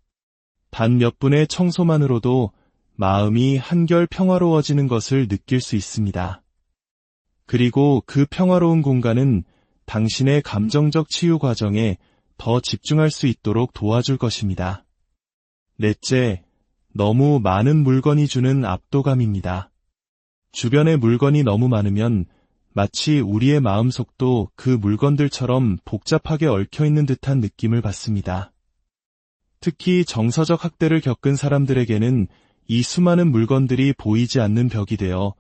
단 몇 분의 청소만으로도 마음이 한결 평화로워지는 것을 느낄 수 있습니다. 그리고 그 평화로운 공간은 당신의 감정적 치유 과정에 더 집중할 수 있도록 도와줄 것입니다. 넷째, 너무 많은 물건이 주는 압도감입니다. 주변에 물건이 너무 많으면 마치 우리의 마음속도 그 물건들처럼 복잡하게 얽혀있는 듯한 느낌을 받습니다. 특히 정서적 학대를 겪은 사람들에게는 이 수많은 물건들이 보이지 않는 벽이 되어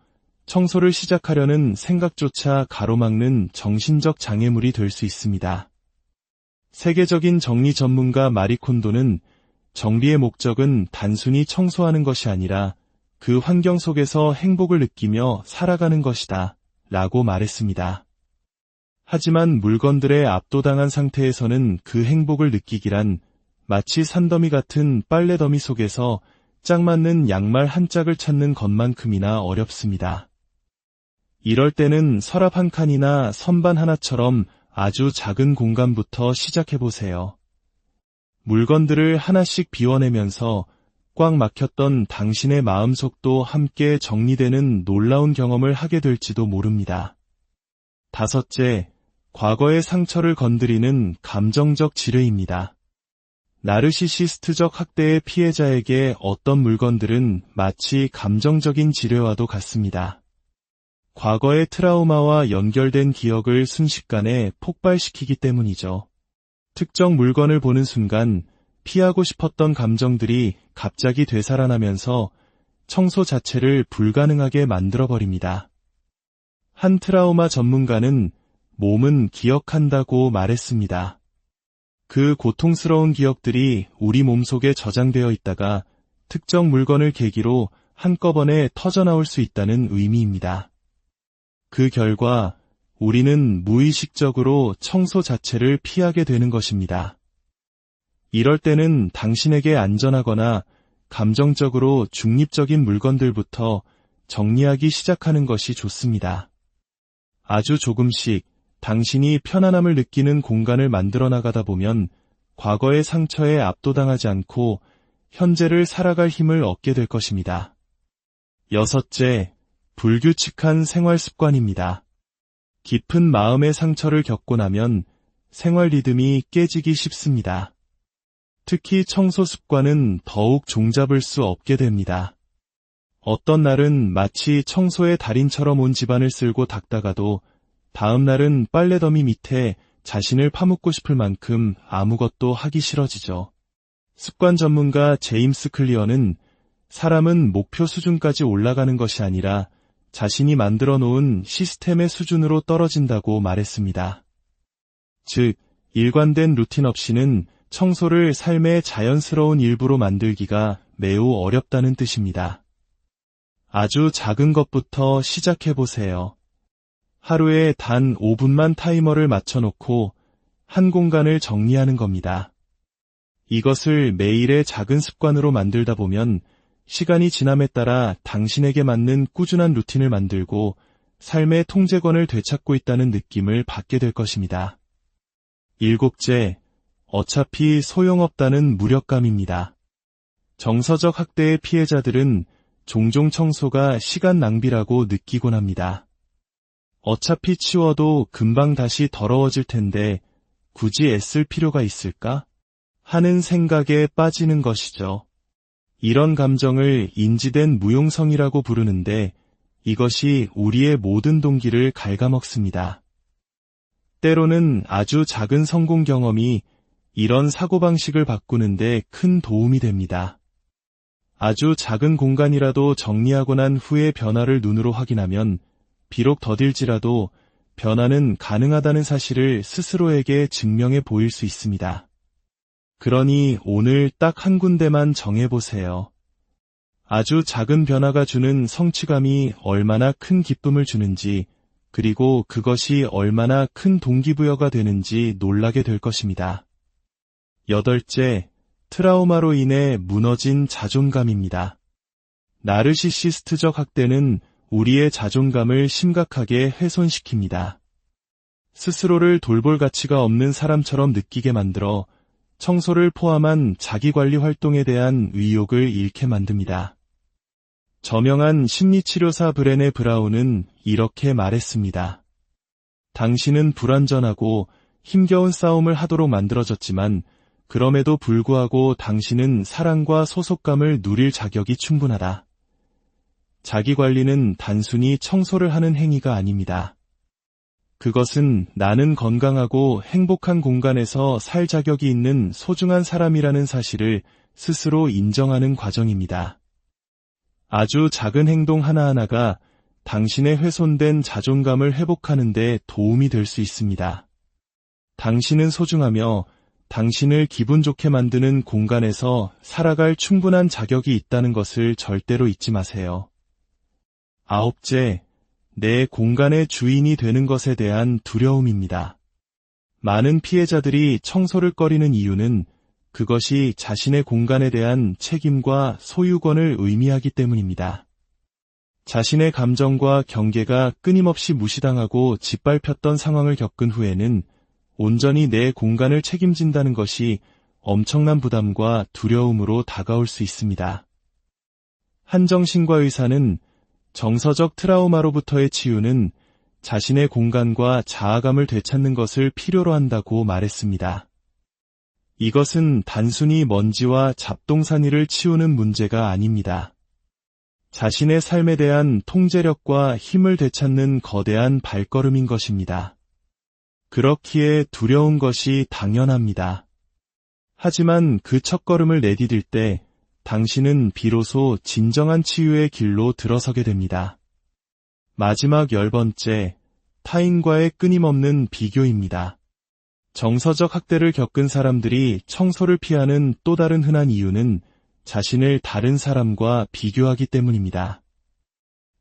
청소를 시작하려는 생각조차 가로막는 정신적 장애물이 될 수 있습니다. 세계적인 정리 전문가 마리 콘도는 정리의 목적은 단순히 청소하는 것이 아니라 그 환경 속에서 행복을 느끼며 살아가는 것이다 라고 말했습니다. 하지만 물건들에 압도당한 상태에서는 그 행복을 느끼기란 마치 산더미 같은 빨래더미 속에서 짝 맞는 양말 한 짝을 찾는 것만큼이나 어렵습니다. 이럴 때는 서랍 한 칸이나 선반 하나처럼 아주 작은 공간부터 시작해보세요. 물건들을 하나씩 비워내면서 꽉 막혔던 당신의 마음속도 함께 정리되는 놀라운 경험을 하게 될지도 모릅니다. 다섯째, 과거의 상처를 건드리는 감정적 지뢰입니다. 나르시시스트적 학대의 피해자에게 어떤 물건들은 마치 감정적인 지뢰와도 같습니다. 과거의 트라우마와 연결된 기억을 순식간에 폭발시키기 때문이죠. 특정 물건을 보는 순간 피하고 싶었던 감정들이 갑자기 되살아나면서 청소 자체를 불가능하게 만들어버립니다. 한 트라우마 전문가는 몸은 기억한다고 말했습니다. 그 고통스러운 기억들이 우리 몸속에 저장되어 있다가 특정 물건을 계기로 한꺼번에 터져나올 수 있다는 의미입니다. 그 결과 우리는 무의식적으로 청소 자체를 피하게 되는 것입니다. 이럴 때는 당신에게 안전하거나 감정적으로 중립적인 물건들부터 정리하기 시작하는 것이 좋습니다. 아주 조금씩 당신이 편안함을 느끼는 공간을 만들어 나가다 보면 과거의 상처에 압도당하지 않고 현재를 살아갈 힘을 얻게 될 것입니다. 여섯째, 불규칙한 생활 습관입니다. 깊은 마음의 상처를 겪고 나면 생활 리듬이 깨지기 쉽습니다. 특히 청소 습관은 더욱 종잡을 수 없게 됩니다. 어떤 날은 마치 청소의 달인처럼 온 집안을 쓸고 닦다가도 다음 날은 빨래더미 밑에 자신을 파묻고 싶을 만큼 아무것도 하기 싫어지죠. 습관 전문가 제임스 클리어는 사람은 목표 수준까지 올라가는 것이 아니라 자신이 만들어 놓은 시스템의 수준으로 떨어진다고 말했습니다. 즉, 일관된 루틴 없이는 청소를 삶의 자연스러운 일부로 만들기가 매우 어렵다는 뜻입니다. 아주 작은 것부터 시작해보세요. 하루에 단 5분만 타이머를 맞춰놓고 한 공간을 정리하는 겁니다. 이것을 매일의 작은 습관으로 만들다 보면 시간이 지남에 따라 당신에게 맞는 꾸준한 루틴을 만들고 삶의 통제권을 되찾고 있다는 느낌을 받게 될 것입니다. 일곱째, 어차피 소용없다는 무력감입니다. 정서적 학대의 피해자들은 종종 청소가 시간 낭비라고 느끼곤 합니다. 어차피 치워도 금방 다시 더러워질 텐데 굳이 애쓸 필요가 있을까? 하는 생각에 빠지는 것이죠. 이런 감정을 인지된 무용성이라고 부르는데 이것이 우리의 모든 동기를 갉아먹습니다. 때로는 아주 작은 성공 경험이 이런 사고방식을 바꾸는데 큰 도움이 됩니다. 아주 작은 공간이라도 정리하고 난 후의 변화를 눈으로 확인하면 비록 더딜지라도 변화는 가능하다는 사실을 스스로에게 증명해 보일 수 있습니다. 그러니 오늘 딱 한 군데만 정해보세요. 아주 작은 변화가 주는 성취감이 얼마나 큰 기쁨을 주는지, 그리고 그것이 얼마나 큰 동기부여가 되는지 놀라게 될 것입니다. 여덟째, 트라우마로 인해 무너진 자존감입니다. 나르시시스트적 학대는 우리의 자존감을 심각하게 훼손시킵니다. 스스로를 돌볼 가치가 없는 사람처럼 느끼게 만들어 청소를 포함한 자기관리 활동에 대한 의욕을 잃게 만듭니다. 저명한 심리치료사 브레네 브라운은 이렇게 말했습니다. 당신은 불완전하고 힘겨운 싸움을 하도록 만들어졌지만 그럼에도 불구하고 당신은 사랑과 소속감을 누릴 자격이 충분하다. 자기관리는 단순히 청소를 하는 행위가 아닙니다. 그것은 나는 건강하고 행복한 공간에서 살 자격이 있는 소중한 사람이라는 사실을 스스로 인정하는 과정입니다. 아주 작은 행동 하나하나가 당신의 훼손된 자존감을 회복하는 데 도움이 될 수 있습니다. 당신은 소중하며 당신을 기분 좋게 만드는 공간에서 살아갈 충분한 자격이 있다는 것을 절대로 잊지 마세요. 9째, 내 공간의 주인이 되는 것에 대한 두려움입니다. 많은 피해자들이 청소를 꺼리는 이유는 그것이 자신의 공간에 대한 책임과 소유권을 의미하기 때문입니다. 자신의 감정과 경계가 끊임없이 무시당하고 짓밟혔던 상황을 겪은 후에는 온전히 내 공간을 책임진다는 것이 엄청난 부담과 두려움으로 다가올 수 있습니다. 한 정신과 의사는 정서적 트라우마로부터의 치유는 자신의 공간과 자아감을 되찾는 것을 필요로 한다고 말했습니다. 이것은 단순히 먼지와 잡동사니를 치우는 문제가 아닙니다. 자신의 삶에 대한 통제력과 힘을 되찾는 거대한 발걸음인 것입니다. 그렇기에 두려운 것이 당연합니다. 하지만 그 첫걸음을 내디딜 때 당신은 비로소 진정한 치유의 길로 들어서게 됩니다. 마지막 10번째, 타인과의 끊임없는 비교입니다. 정서적 학대를 겪은 사람들이 청소를 피하는 또 다른 흔한 이유는 자신을 다른 사람과 비교하기 때문입니다.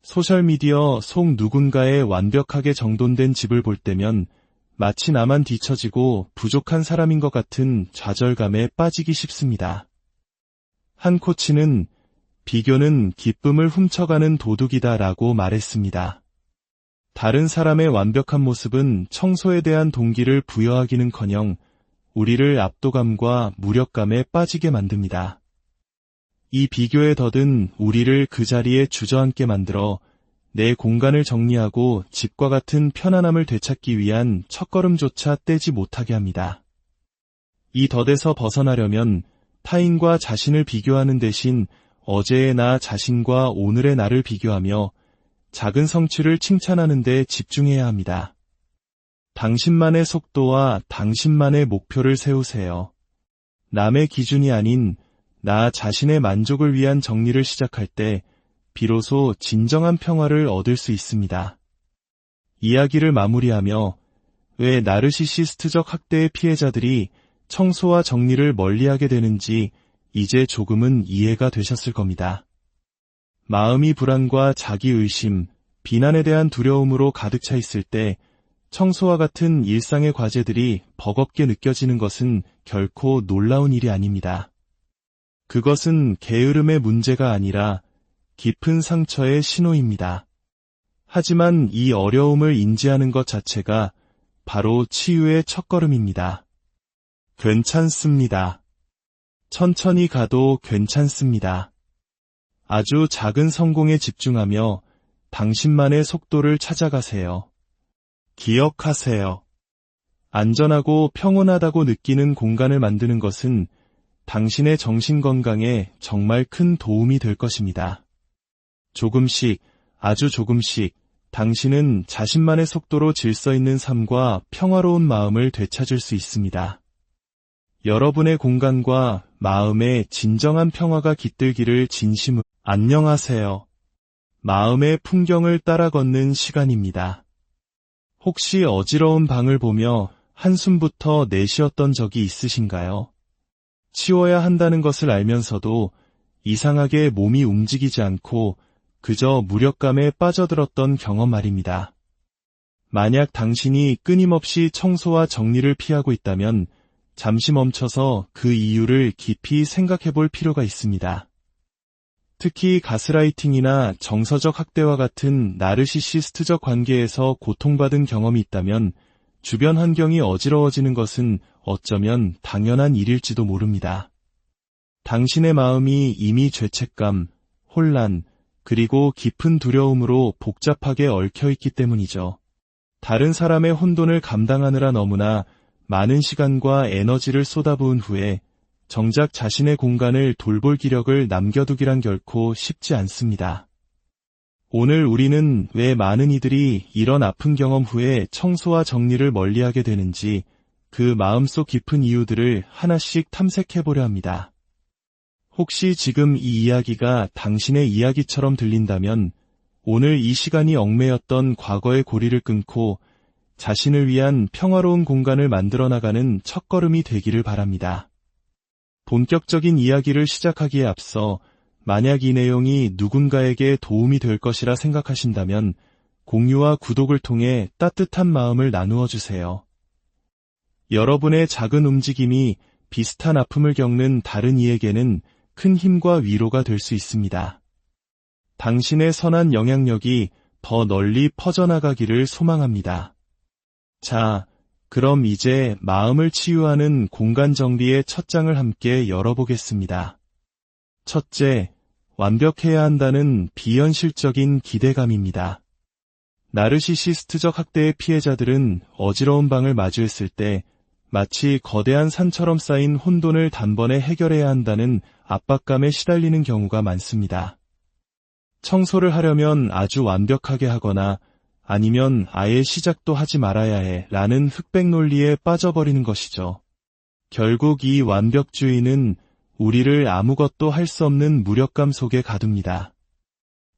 소셜미디어 속 누군가의 완벽하게 정돈된 집을 볼 때면 마치 나만 뒤처지고 부족한 사람인 것 같은 좌절감에 빠지기 쉽습니다. 한 코치는 비교는 기쁨을 훔쳐가는 도둑이다라고 말했습니다. 다른 사람의 완벽한 모습은 청소에 대한 동기를 부여하기는커녕 우리를 압도감과 무력감에 빠지게 만듭니다. 이 비교의 덫은 우리를 그 자리에 주저앉게 만들어 내 공간을 정리하고 집과 같은 편안함을 되찾기 위한 첫걸음조차 떼지 못하게 합니다. 이 덫에서 벗어나려면 타인과 자신을 비교하는 대신 어제의 나 자신과 오늘의 나를 비교하며 작은 성취를 칭찬하는 데 집중해야 합니다. 당신만의 속도와 당신만의 목표를 세우세요. 남의 기준이 아닌 나 자신의 만족을 위한 정리를 시작할 때 비로소 진정한 평화를 얻을 수 있습니다. 이야기를 마무리하며 왜 나르시시스트적 학대의 피해자들이 청소와 정리를 멀리하게 되는지 이제 조금은 이해가 되셨을 겁니다. 마음이 불안과 자기의심, 비난에 대한 두려움으로 가득 차 있을 때 청소와 같은 일상의 과제들이 버겁게 느껴지는 것은 결코 놀라운 일이 아닙니다. 그것은 게으름의 문제가 아니라 깊은 상처의 신호입니다. 하지만 이 어려움을 인지하는 것 자체가 바로 치유의 첫걸음입니다. 괜찮습니다. 천천히 가도 괜찮습니다. 아주 작은 성공에 집중하며 당신만의 속도를 찾아가세요. 기억하세요. 안전하고 평온하다고 느끼는 공간을 만드는 것은 당신의 정신 건강에 정말 큰 도움이 될 것입니다. 조금씩, 아주 조금씩 당신은 자신만의 속도로 질서 있는 삶과 평화로운 마음을 되찾을 수 있습니다. 여러분의 공간과 마음에 진정한 평화가 깃들기를 진심으로. 안녕하세요. 마음의 풍경을 따라 걷는 시간입니다. 혹시 어지러운 방을 보며 한숨부터 내쉬었던 적이 있으신가요? 치워야 한다는 것을 알면서도 이상하게 몸이 움직이지 않고 그저 무력감에 빠져들었던 경험 말입니다. 만약 당신이 끊임없이 청소와 정리를 피하고 있다면 잠시 멈춰서 그 이유를 깊이 생각해 볼 필요가 있습니다. 특히 가스라이팅이나 정서적 학대와 같은 나르시시스트적 관계에서 고통받은 경험이 있다면 주변 환경이 어지러워지는 것은 어쩌면 당연한 일일지도 모릅니다. 당신의 마음이 이미 죄책감, 혼란, 그리고 깊은 두려움으로 복잡하게 얽혀있기 때문이죠. 다른 사람의 혼돈을 감당하느라 너무나 많은 시간과 에너지를 쏟아부은 후에 정작 자신의 공간을 돌볼 기력을 남겨두기란 결코 쉽지 않습니다. 오늘 우리는 왜 많은 이들이 이런 아픈 경험 후에 청소와 정리를 멀리하게 되는지 그 마음속 깊은 이유들을 하나씩 탐색해보려 합니다. 혹시 지금 이 이야기가 당신의 이야기처럼 들린다면 오늘 이 시간이 얽매였던 과거의 고리를 끊고 자신을 위한 평화로운 공간을 만들어 나가는 첫걸음이 되기를 바랍니다. 본격적인 이야기를 시작하기에 앞서 만약 이 내용이 누군가에게 도움이 될 것이라 생각하신다면 공유와 구독을 통해 따뜻한 마음을 나누어 주세요. 여러분의 작은 움직임이 비슷한 아픔을 겪는 다른 이에게는 큰 힘과 위로가 될 수 있습니다. 당신의 선한 영향력이 더 널리 퍼져나가기를 소망합니다. 자, 그럼 이제 마음을 치유하는 공간 정리의 첫 장을 함께 열어보겠습니다. 첫째, 완벽해야 한다는 비현실적인 기대감입니다. 나르시시스트적 학대의 피해자들은 어지러운 방을 마주했을 때 마치 거대한 산처럼 쌓인 혼돈을 단번에 해결해야 한다는 압박감에 시달리는 경우가 많습니다. 청소를 하려면 아주 완벽하게 하거나 아니면 아예 시작도 하지 말아야 해 라는 흑백 논리에 빠져버리는 것이죠. 결국 이 완벽주의는 우리를 아무것도 할 수 없는 무력감 속에 가둡니다.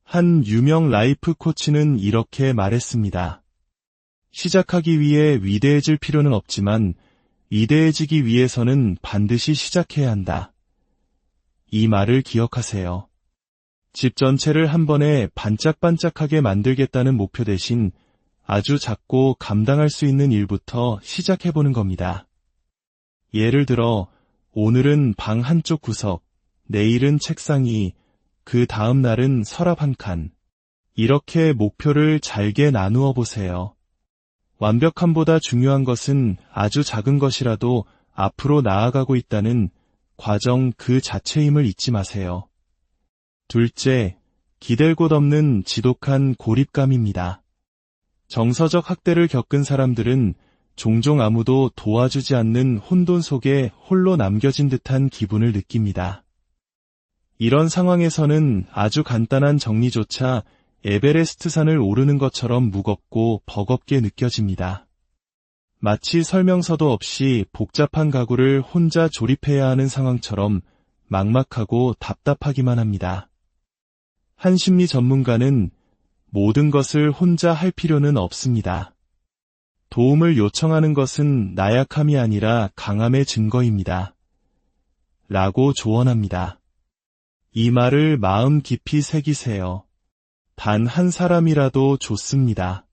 한 유명 라이프 코치는 이렇게 말했습니다. 시작하기 위해 위대해질 필요는 없지만 위대해지기 위해서는 반드시 시작해야 한다. 이 말을 기억하세요. 집 전체를 한 번에 반짝반짝하게 만들겠다는 목표 대신 아주 작고 감당할 수 있는 일부터 시작해보는 겁니다. 예를 들어 오늘은 방 한쪽 구석, 내일은 책상 위, 그 다음 날은 서랍 한 칸. 이렇게 목표를 잘게 나누어 보세요. 완벽함보다 중요한 것은 아주 작은 것이라도 앞으로 나아가고 있다는 과정 그 자체임을 잊지 마세요. 둘째, 기댈 곳 없는 지독한 고립감입니다. 정서적 학대를 겪은 사람들은 종종 아무도 도와주지 않는 혼돈 속에 홀로 남겨진 듯한 기분을 느낍니다. 이런 상황에서는 아주 간단한 정리조차 에베레스트 산을 오르는 것처럼 무겁고 버겁게 느껴집니다. 마치 설명서도 없이 복잡한 가구를 혼자 조립해야 하는 상황처럼 막막하고 답답하기만 합니다. 한 심리 전문가는 모든 것을 혼자 할 필요는 없습니다. 도움을 요청하는 것은 나약함이 아니라 강함의 증거입니다. 라고 조언합니다. 이 말을 마음 깊이 새기세요. 단 한 사람이라도 좋습니다.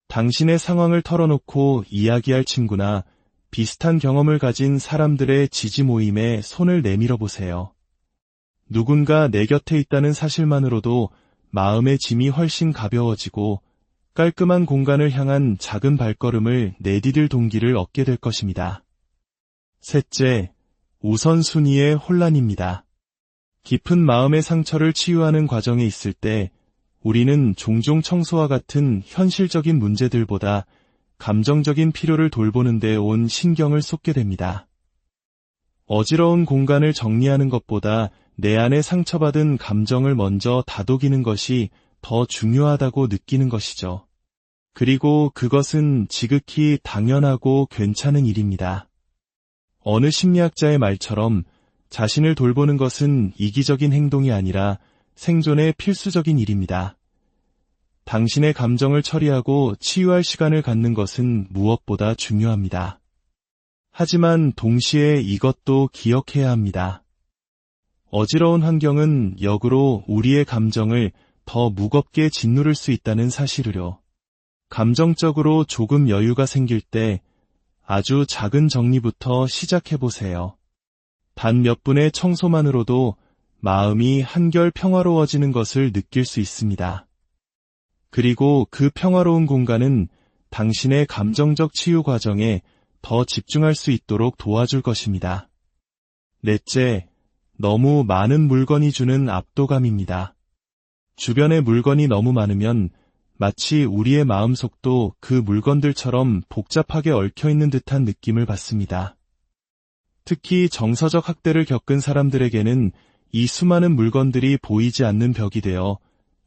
당신의 상황을 털어놓고 이야기할 친구나 비슷한 경험을 가진 사람들의 지지 모임에 손을 내밀어 보세요. 누군가 내 곁에 있다는 사실만으로도 마음의 짐이 훨씬 가벼워지고 깔끔한 공간을 향한 작은 발걸음을 내디딜 동기를 얻게 될 것입니다. 셋째, 우선순위의 혼란입니다. 깊은 마음의 상처를 치유하는 과정에 있을 때 우리는 종종 청소와 같은 현실적인 문제들보다 감정적인 필요를 돌보는 데 온 신경을 쏟게 됩니다. 어지러운 공간을 정리하는 것보다 내 안에 상처받은 감정을 먼저 다독이는 것이 더 중요하다고 느끼는 것이죠. 그리고 그것은 지극히 당연하고 괜찮은 일입니다. 어느 심리학자의 말처럼 자신을 돌보는 것은 이기적인 행동이 아니라 생존의 필수적인 일입니다. 당신의 감정을 처리하고 치유할 시간을 갖는 것은 무엇보다 중요합니다. 하지만 동시에 이것도 기억해야 합니다. 어지러운 환경은 역으로 우리의 감정을 더 무겁게 짓누를 수 있다는 사실을요. 감정적으로 조금 여유가 생길 때 아주 작은 정리부터 시작해보세요. 단 몇 분의 청소만으로도 마음이 한결 평화로워지는 것을 느낄 수 있습니다. 그리고 그 평화로운 공간은 당신의 감정적 치유 과정에 더 집중할 수 있도록 도와줄 것입니다. 넷째, 너무 많은 물건이 주는 압도감입니다. 주변에 물건이 너무 많으면 마치 우리의 마음속도 그 물건들처럼 복잡하게 얽혀있는 듯한 느낌을 받습니다. 특히 정서적 학대를 겪은 사람들에게는 이 수많은 물건들이 보이지 않는 벽이 되어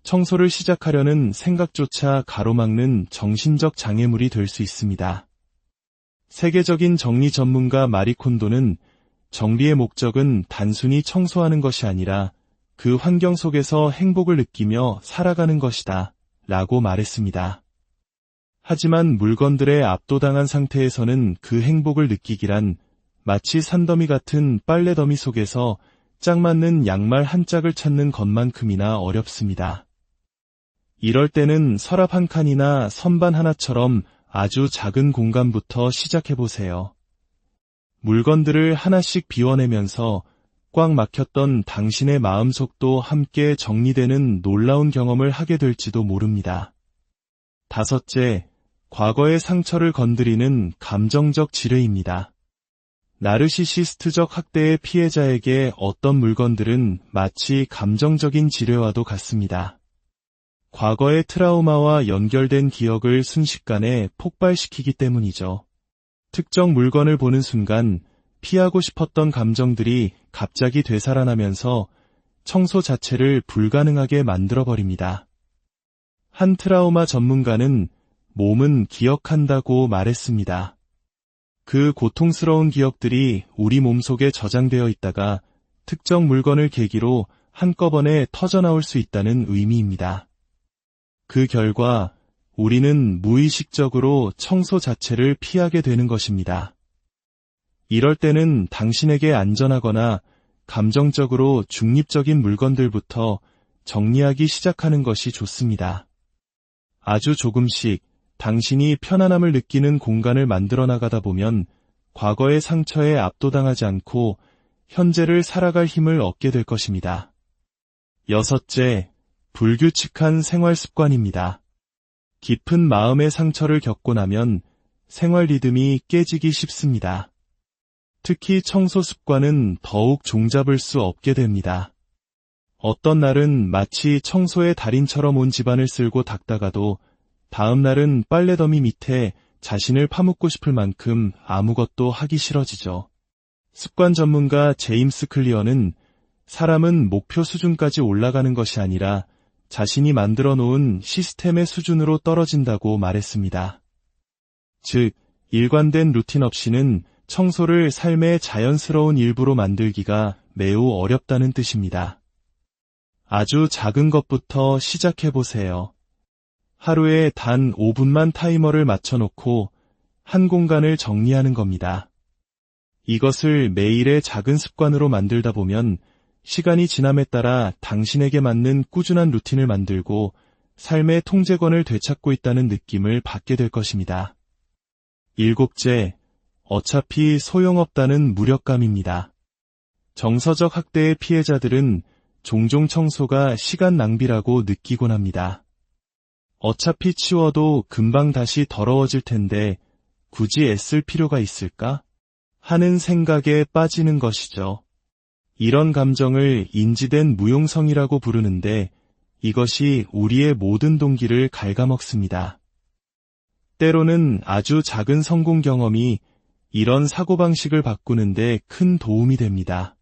청소를 시작하려는 생각조차 가로막는 정신적 장애물이 될 수 있습니다. 세계적인 정리 전문가 마리 콘도는 정리의 목적은 단순히 청소하는 것이 아니라 그 환경 속에서 행복을 느끼며 살아가는 것이다 라고 말했습니다. 하지만 물건들에 압도당한 상태에서는 그 행복을 느끼기란 마치 산더미 같은 빨래더미 속에서 짝 맞는 양말 한 짝을 찾는 것만큼이나 어렵습니다. 이럴 때는 서랍 한 칸이나 선반 하나처럼 아주 작은 공간부터 시작해보세요. 물건들을 하나씩 비워내면서 꽉 막혔던 당신의 마음속도 함께 정리되는 놀라운 경험을 하게 될지도 모릅니다. 5째, 과거의 상처를 건드리는 감정적 지뢰입니다. 나르시시스트적 학대의 피해자에게 어떤 물건들은 마치 감정적인 지뢰와도 같습니다. 과거의 트라우마와 연결된 기억을 순식간에 폭발시키기 때문이죠. 특정 물건을 보는 순간 피하고 싶었던 감정들이 갑자기 되살아나면서 청소 자체를 불가능하게 만들어버립니다. 한 트라우마 전문가는 몸은 기억한다고 말했습니다. 그 고통스러운 기억들이 우리 몸속에 저장되어 있다가 특정 물건을 계기로 한꺼번에 터져나올 수 있다는 의미입니다. 그 결과 우리는 무의식적으로 청소 자체를 피하게 되는 것입니다. 이럴 때는 당신에게 안전하거나 감정적으로 중립적인 물건들부터 정리하기 시작하는 것이 좋습니다. 아주 조금씩 당신이 편안함을 느끼는 공간을 만들어 나가다 보면 과거의 상처에 압도당하지 않고 현재를 살아갈 힘을 얻게 될 것입니다. 6째, 불규칙한 생활 습관입니다. 깊은 마음의 상처를 겪고 나면 생활 리듬이 깨지기 쉽습니다. 특히 청소 습관은 더욱 종잡을 수 없게 됩니다. 어떤 날은 마치 청소의 달인처럼 온 집안을 쓸고 닦다가도 다음 날은 빨래더미 밑에 자신을 파묻고 싶을 만큼 아무것도 하기 싫어지죠. 습관 전문가 제임스 클리어는 사람은 목표 수준까지 올라가는 것이 아니라 자신이 만들어 놓은 시스템의 수준으로 떨어진다고 말했습니다. 즉, 일관된 루틴 없이는 청소를 삶의 자연스러운 일부로 만들기가 매우 어렵다는 뜻입니다. 아주 작은 것부터 시작해보세요. 하루에 단 5분만 타이머를 맞춰놓고 한 공간을 정리하는 겁니다. 이것을 매일의 작은 습관으로 만들다 보면 시간이 지남에 따라 당신에게 맞는 꾸준한 루틴을 만들고 삶의 통제권을 되찾고 있다는 느낌을 받게 될 것입니다. 7째, 어차피 소용없다는 무력감입니다. 정서적 학대의 피해자들은 종종 청소가 시간 낭비라고 느끼곤 합니다. 어차피 치워도 금방 다시 더러워질 텐데 굳이 애쓸 필요가 있을까? 하는 생각에 빠지는 것이죠. 이런 감정을 인지된 무용성이라고 부르는데 이것이 우리의 모든 동기를 갉아먹습니다. 때로는 아주 작은 성공 경험이 이런 사고방식을 바꾸는데 큰 도움이 됩니다.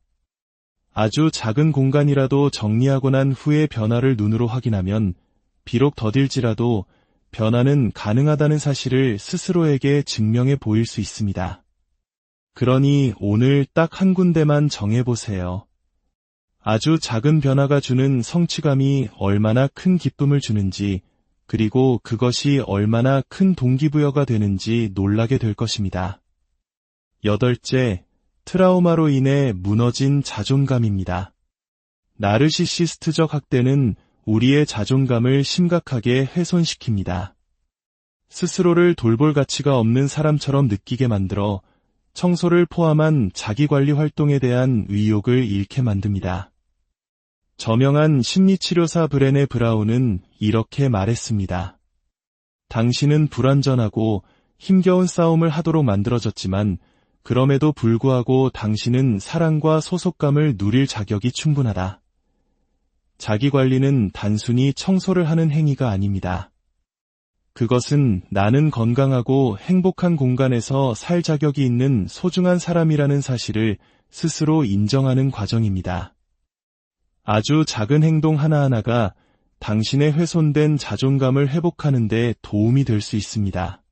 아주 작은 공간이라도 정리하고 난 후의 변화를 눈으로 확인하면 비록 더딜지라도 변화는 가능하다는 사실을 스스로에게 증명해 보일 수 있습니다. 그러니 오늘 딱 한 군데만 정해보세요. 아주 작은 변화가 주는 성취감이 얼마나 큰 기쁨을 주는지, 그리고 그것이 얼마나 큰 동기부여가 되는지 놀라게 될 것입니다. 8째, 트라우마로 인해 무너진 자존감입니다. 나르시시스트적 학대는 우리의 자존감을 심각하게 훼손시킵니다. 스스로를 돌볼 가치가 없는 사람처럼 느끼게 만들어 청소를 포함한 자기관리 활동에 대한 의욕을 잃게 만듭니다. 저명한 심리치료사 브레네 브라운은 이렇게 말했습니다. 당신은 불완전하고 힘겨운 싸움을 하도록 만들어졌지만 그럼에도 불구하고 당신은 사랑과 소속감을 누릴 자격이 충분하다. 자기관리는 단순히 청소를 하는 행위가 아닙니다. 그것은 나는 건강하고 행복한 공간에서 살 자격이 있는 소중한 사람이라는 사실을 스스로 인정하는 과정입니다. 아주 작은 행동 하나하나가 당신의 훼손된 자존감을 회복하는 데 도움이 될 수 있습니다.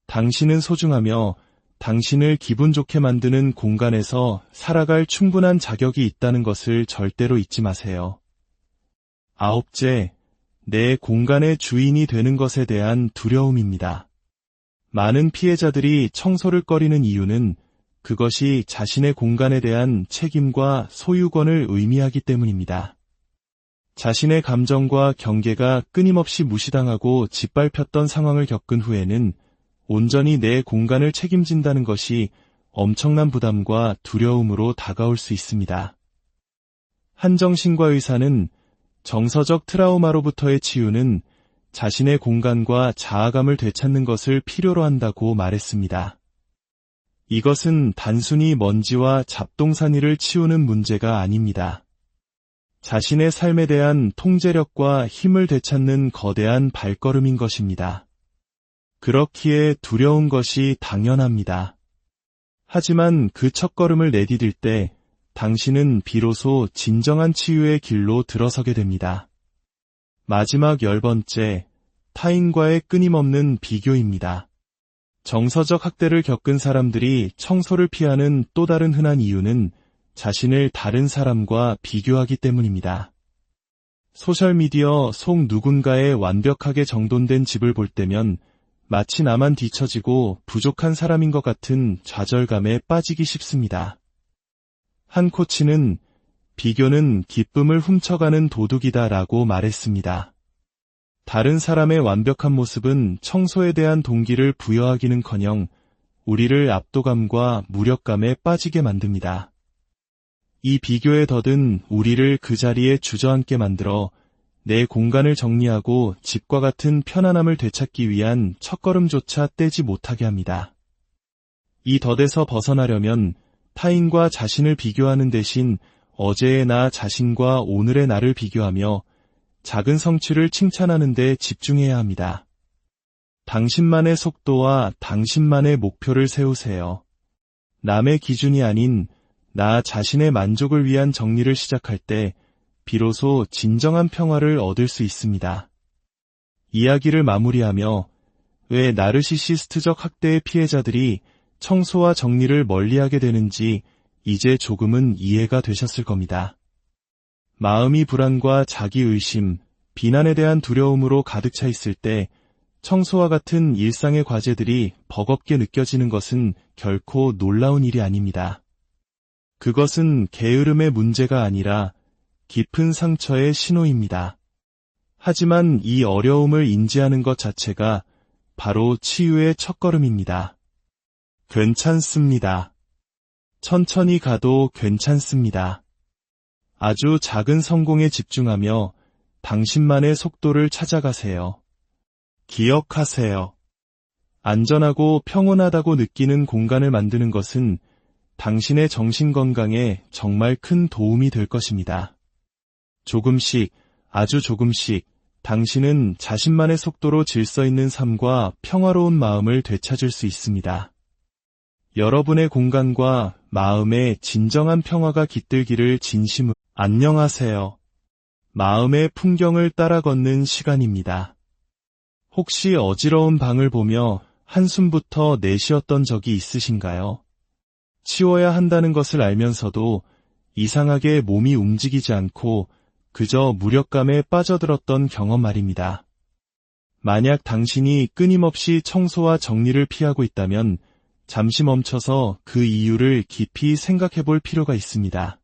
당신은 소중하며 당신을 기분 좋게 만드는 공간에서 살아갈 충분한 자격이 있다는 것을 절대로 잊지 마세요. 9째, 내 공간의 주인이 되는 것에 대한 두려움입니다. 많은 피해자들이 청소를 꺼리는 이유는 그것이 자신의 공간에 대한 책임과 소유권을 의미하기 때문입니다. 자신의 감정과 경계가 끊임없이 무시당하고 짓밟혔던 상황을 겪은 후에는 온전히 내 공간을 책임진다는 것이 엄청난 부담과 두려움으로 다가올 수 있습니다. 한 정신과 의사는 정서적 트라우마로부터의 치유는 자신의 공간과 자아감을 되찾는 것을 필요로 한다고 말했습니다. 이것은 단순히 먼지와 잡동사니를 치우는 문제가 아닙니다. 자신의 삶에 대한 통제력과 힘을 되찾는 거대한 발걸음인 것입니다. 그렇기에 두려운 것이 당연합니다. 하지만 그 첫걸음을 내디딜 때 당신은 비로소 진정한 치유의 길로 들어서게 됩니다. 마지막 10번째, 타인과의 끊임없는 비교입니다. 정서적 학대를 겪은 사람들이 청소를 피하는 또 다른 흔한 이유는 자신을 다른 사람과 비교하기 때문입니다. 소셜미디어 속 누군가의 완벽하게 정돈된 집을 볼 때면 마치 나만 뒤처지고 부족한 사람인 것 같은 좌절감에 빠지기 쉽습니다. 한 코치는 비교는 기쁨을 훔쳐가는 도둑이다라고 말했습니다. 다른 사람의 완벽한 모습은 청소에 대한 동기를 부여하기는커녕 우리를 압도감과 무력감에 빠지게 만듭니다. 이 비교의 덫은 우리를 그 자리에 주저앉게 만들어 내 공간을 정리하고 집과 같은 편안함을 되찾기 위한 첫걸음조차 떼지 못하게 합니다. 이 덫에서 벗어나려면 타인과 자신을 비교하는 대신 어제의 나 자신과 오늘의 나를 비교하며 작은 성취를 칭찬하는 데 집중해야 합니다. 당신만의 속도와 당신만의 목표를 세우세요. 남의 기준이 아닌 나 자신의 만족을 위한 정리를 시작할 때 비로소 진정한 평화를 얻을 수 있습니다. 이야기를 마무리하며 왜 나르시시스트적 학대의 피해자들이 청소와 정리를 멀리하게 되는지 이제 조금은 이해가 되셨을 겁니다. 마음이 불안과 자기의심, 비난에 대한 두려움으로 가득 차 있을 때 청소와 같은 일상의 과제들이 버겁게 느껴지는 것은 결코 놀라운 일이 아닙니다. 그것은 게으름의 문제가 아니라 깊은 상처의 신호입니다. 하지만 이 어려움을 인지하는 것 자체가 바로 치유의 첫걸음입니다. 괜찮습니다. 천천히 가도 괜찮습니다. 아주 작은 성공에 집중하며 당신만의 속도를 찾아가세요. 기억하세요. 안전하고 평온하다고 느끼는 공간을 만드는 것은 당신의 정신 건강에 정말 큰 도움이 될 것입니다. 조금씩, 아주 조금씩 당신은 자신만의 속도로 질서 있는 삶과 평화로운 마음을 되찾을 수 있습니다. 여러분의 공간과 마음에 진정한 평화가 깃들기를 진심으로. 안녕하세요. 마음의 풍경을 따라 걷는 시간입니다. 혹시 어지러운 방을 보며 한숨부터 내쉬었던 적이 있으신가요? 치워야 한다는 것을 알면서도 이상하게 몸이 움직이지 않고 그저 무력감에 빠져들었던 경험 말입니다. 만약 당신이 끊임없이 청소와 정리를 피하고 있다면 잠시 멈춰서 그 이유를 깊이 생각해 볼 필요가 있습니다.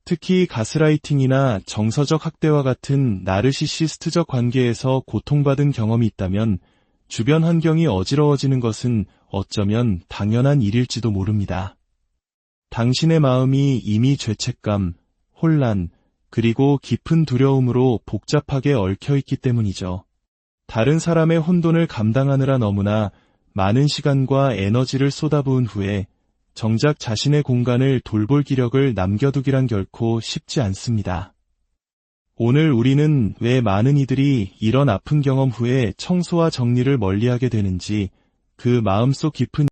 특히 가스라이팅이나 정서적 학대와 같은 나르시시스트적 관계에서 고통받은 경험이 있다면 주변 환경이 어지러워지는 것은 어쩌면 당연한 일일지도 모릅니다. 당신의 마음이 이미 죄책감, 혼란, 그리고 깊은 두려움으로 복잡하게 얽혀있기 때문이죠. 다른 사람의 혼돈을 감당하느라 너무나 많은 시간과 에너지를 쏟아부은 후에 정작 자신의 공간을 돌볼 기력을 남겨두기란 결코 쉽지 않습니다. 오늘 우리는 왜 많은 이들이 이런 아픈 경험 후에 청소와 정리를 멀리하게 되는지, 그 마음속 깊은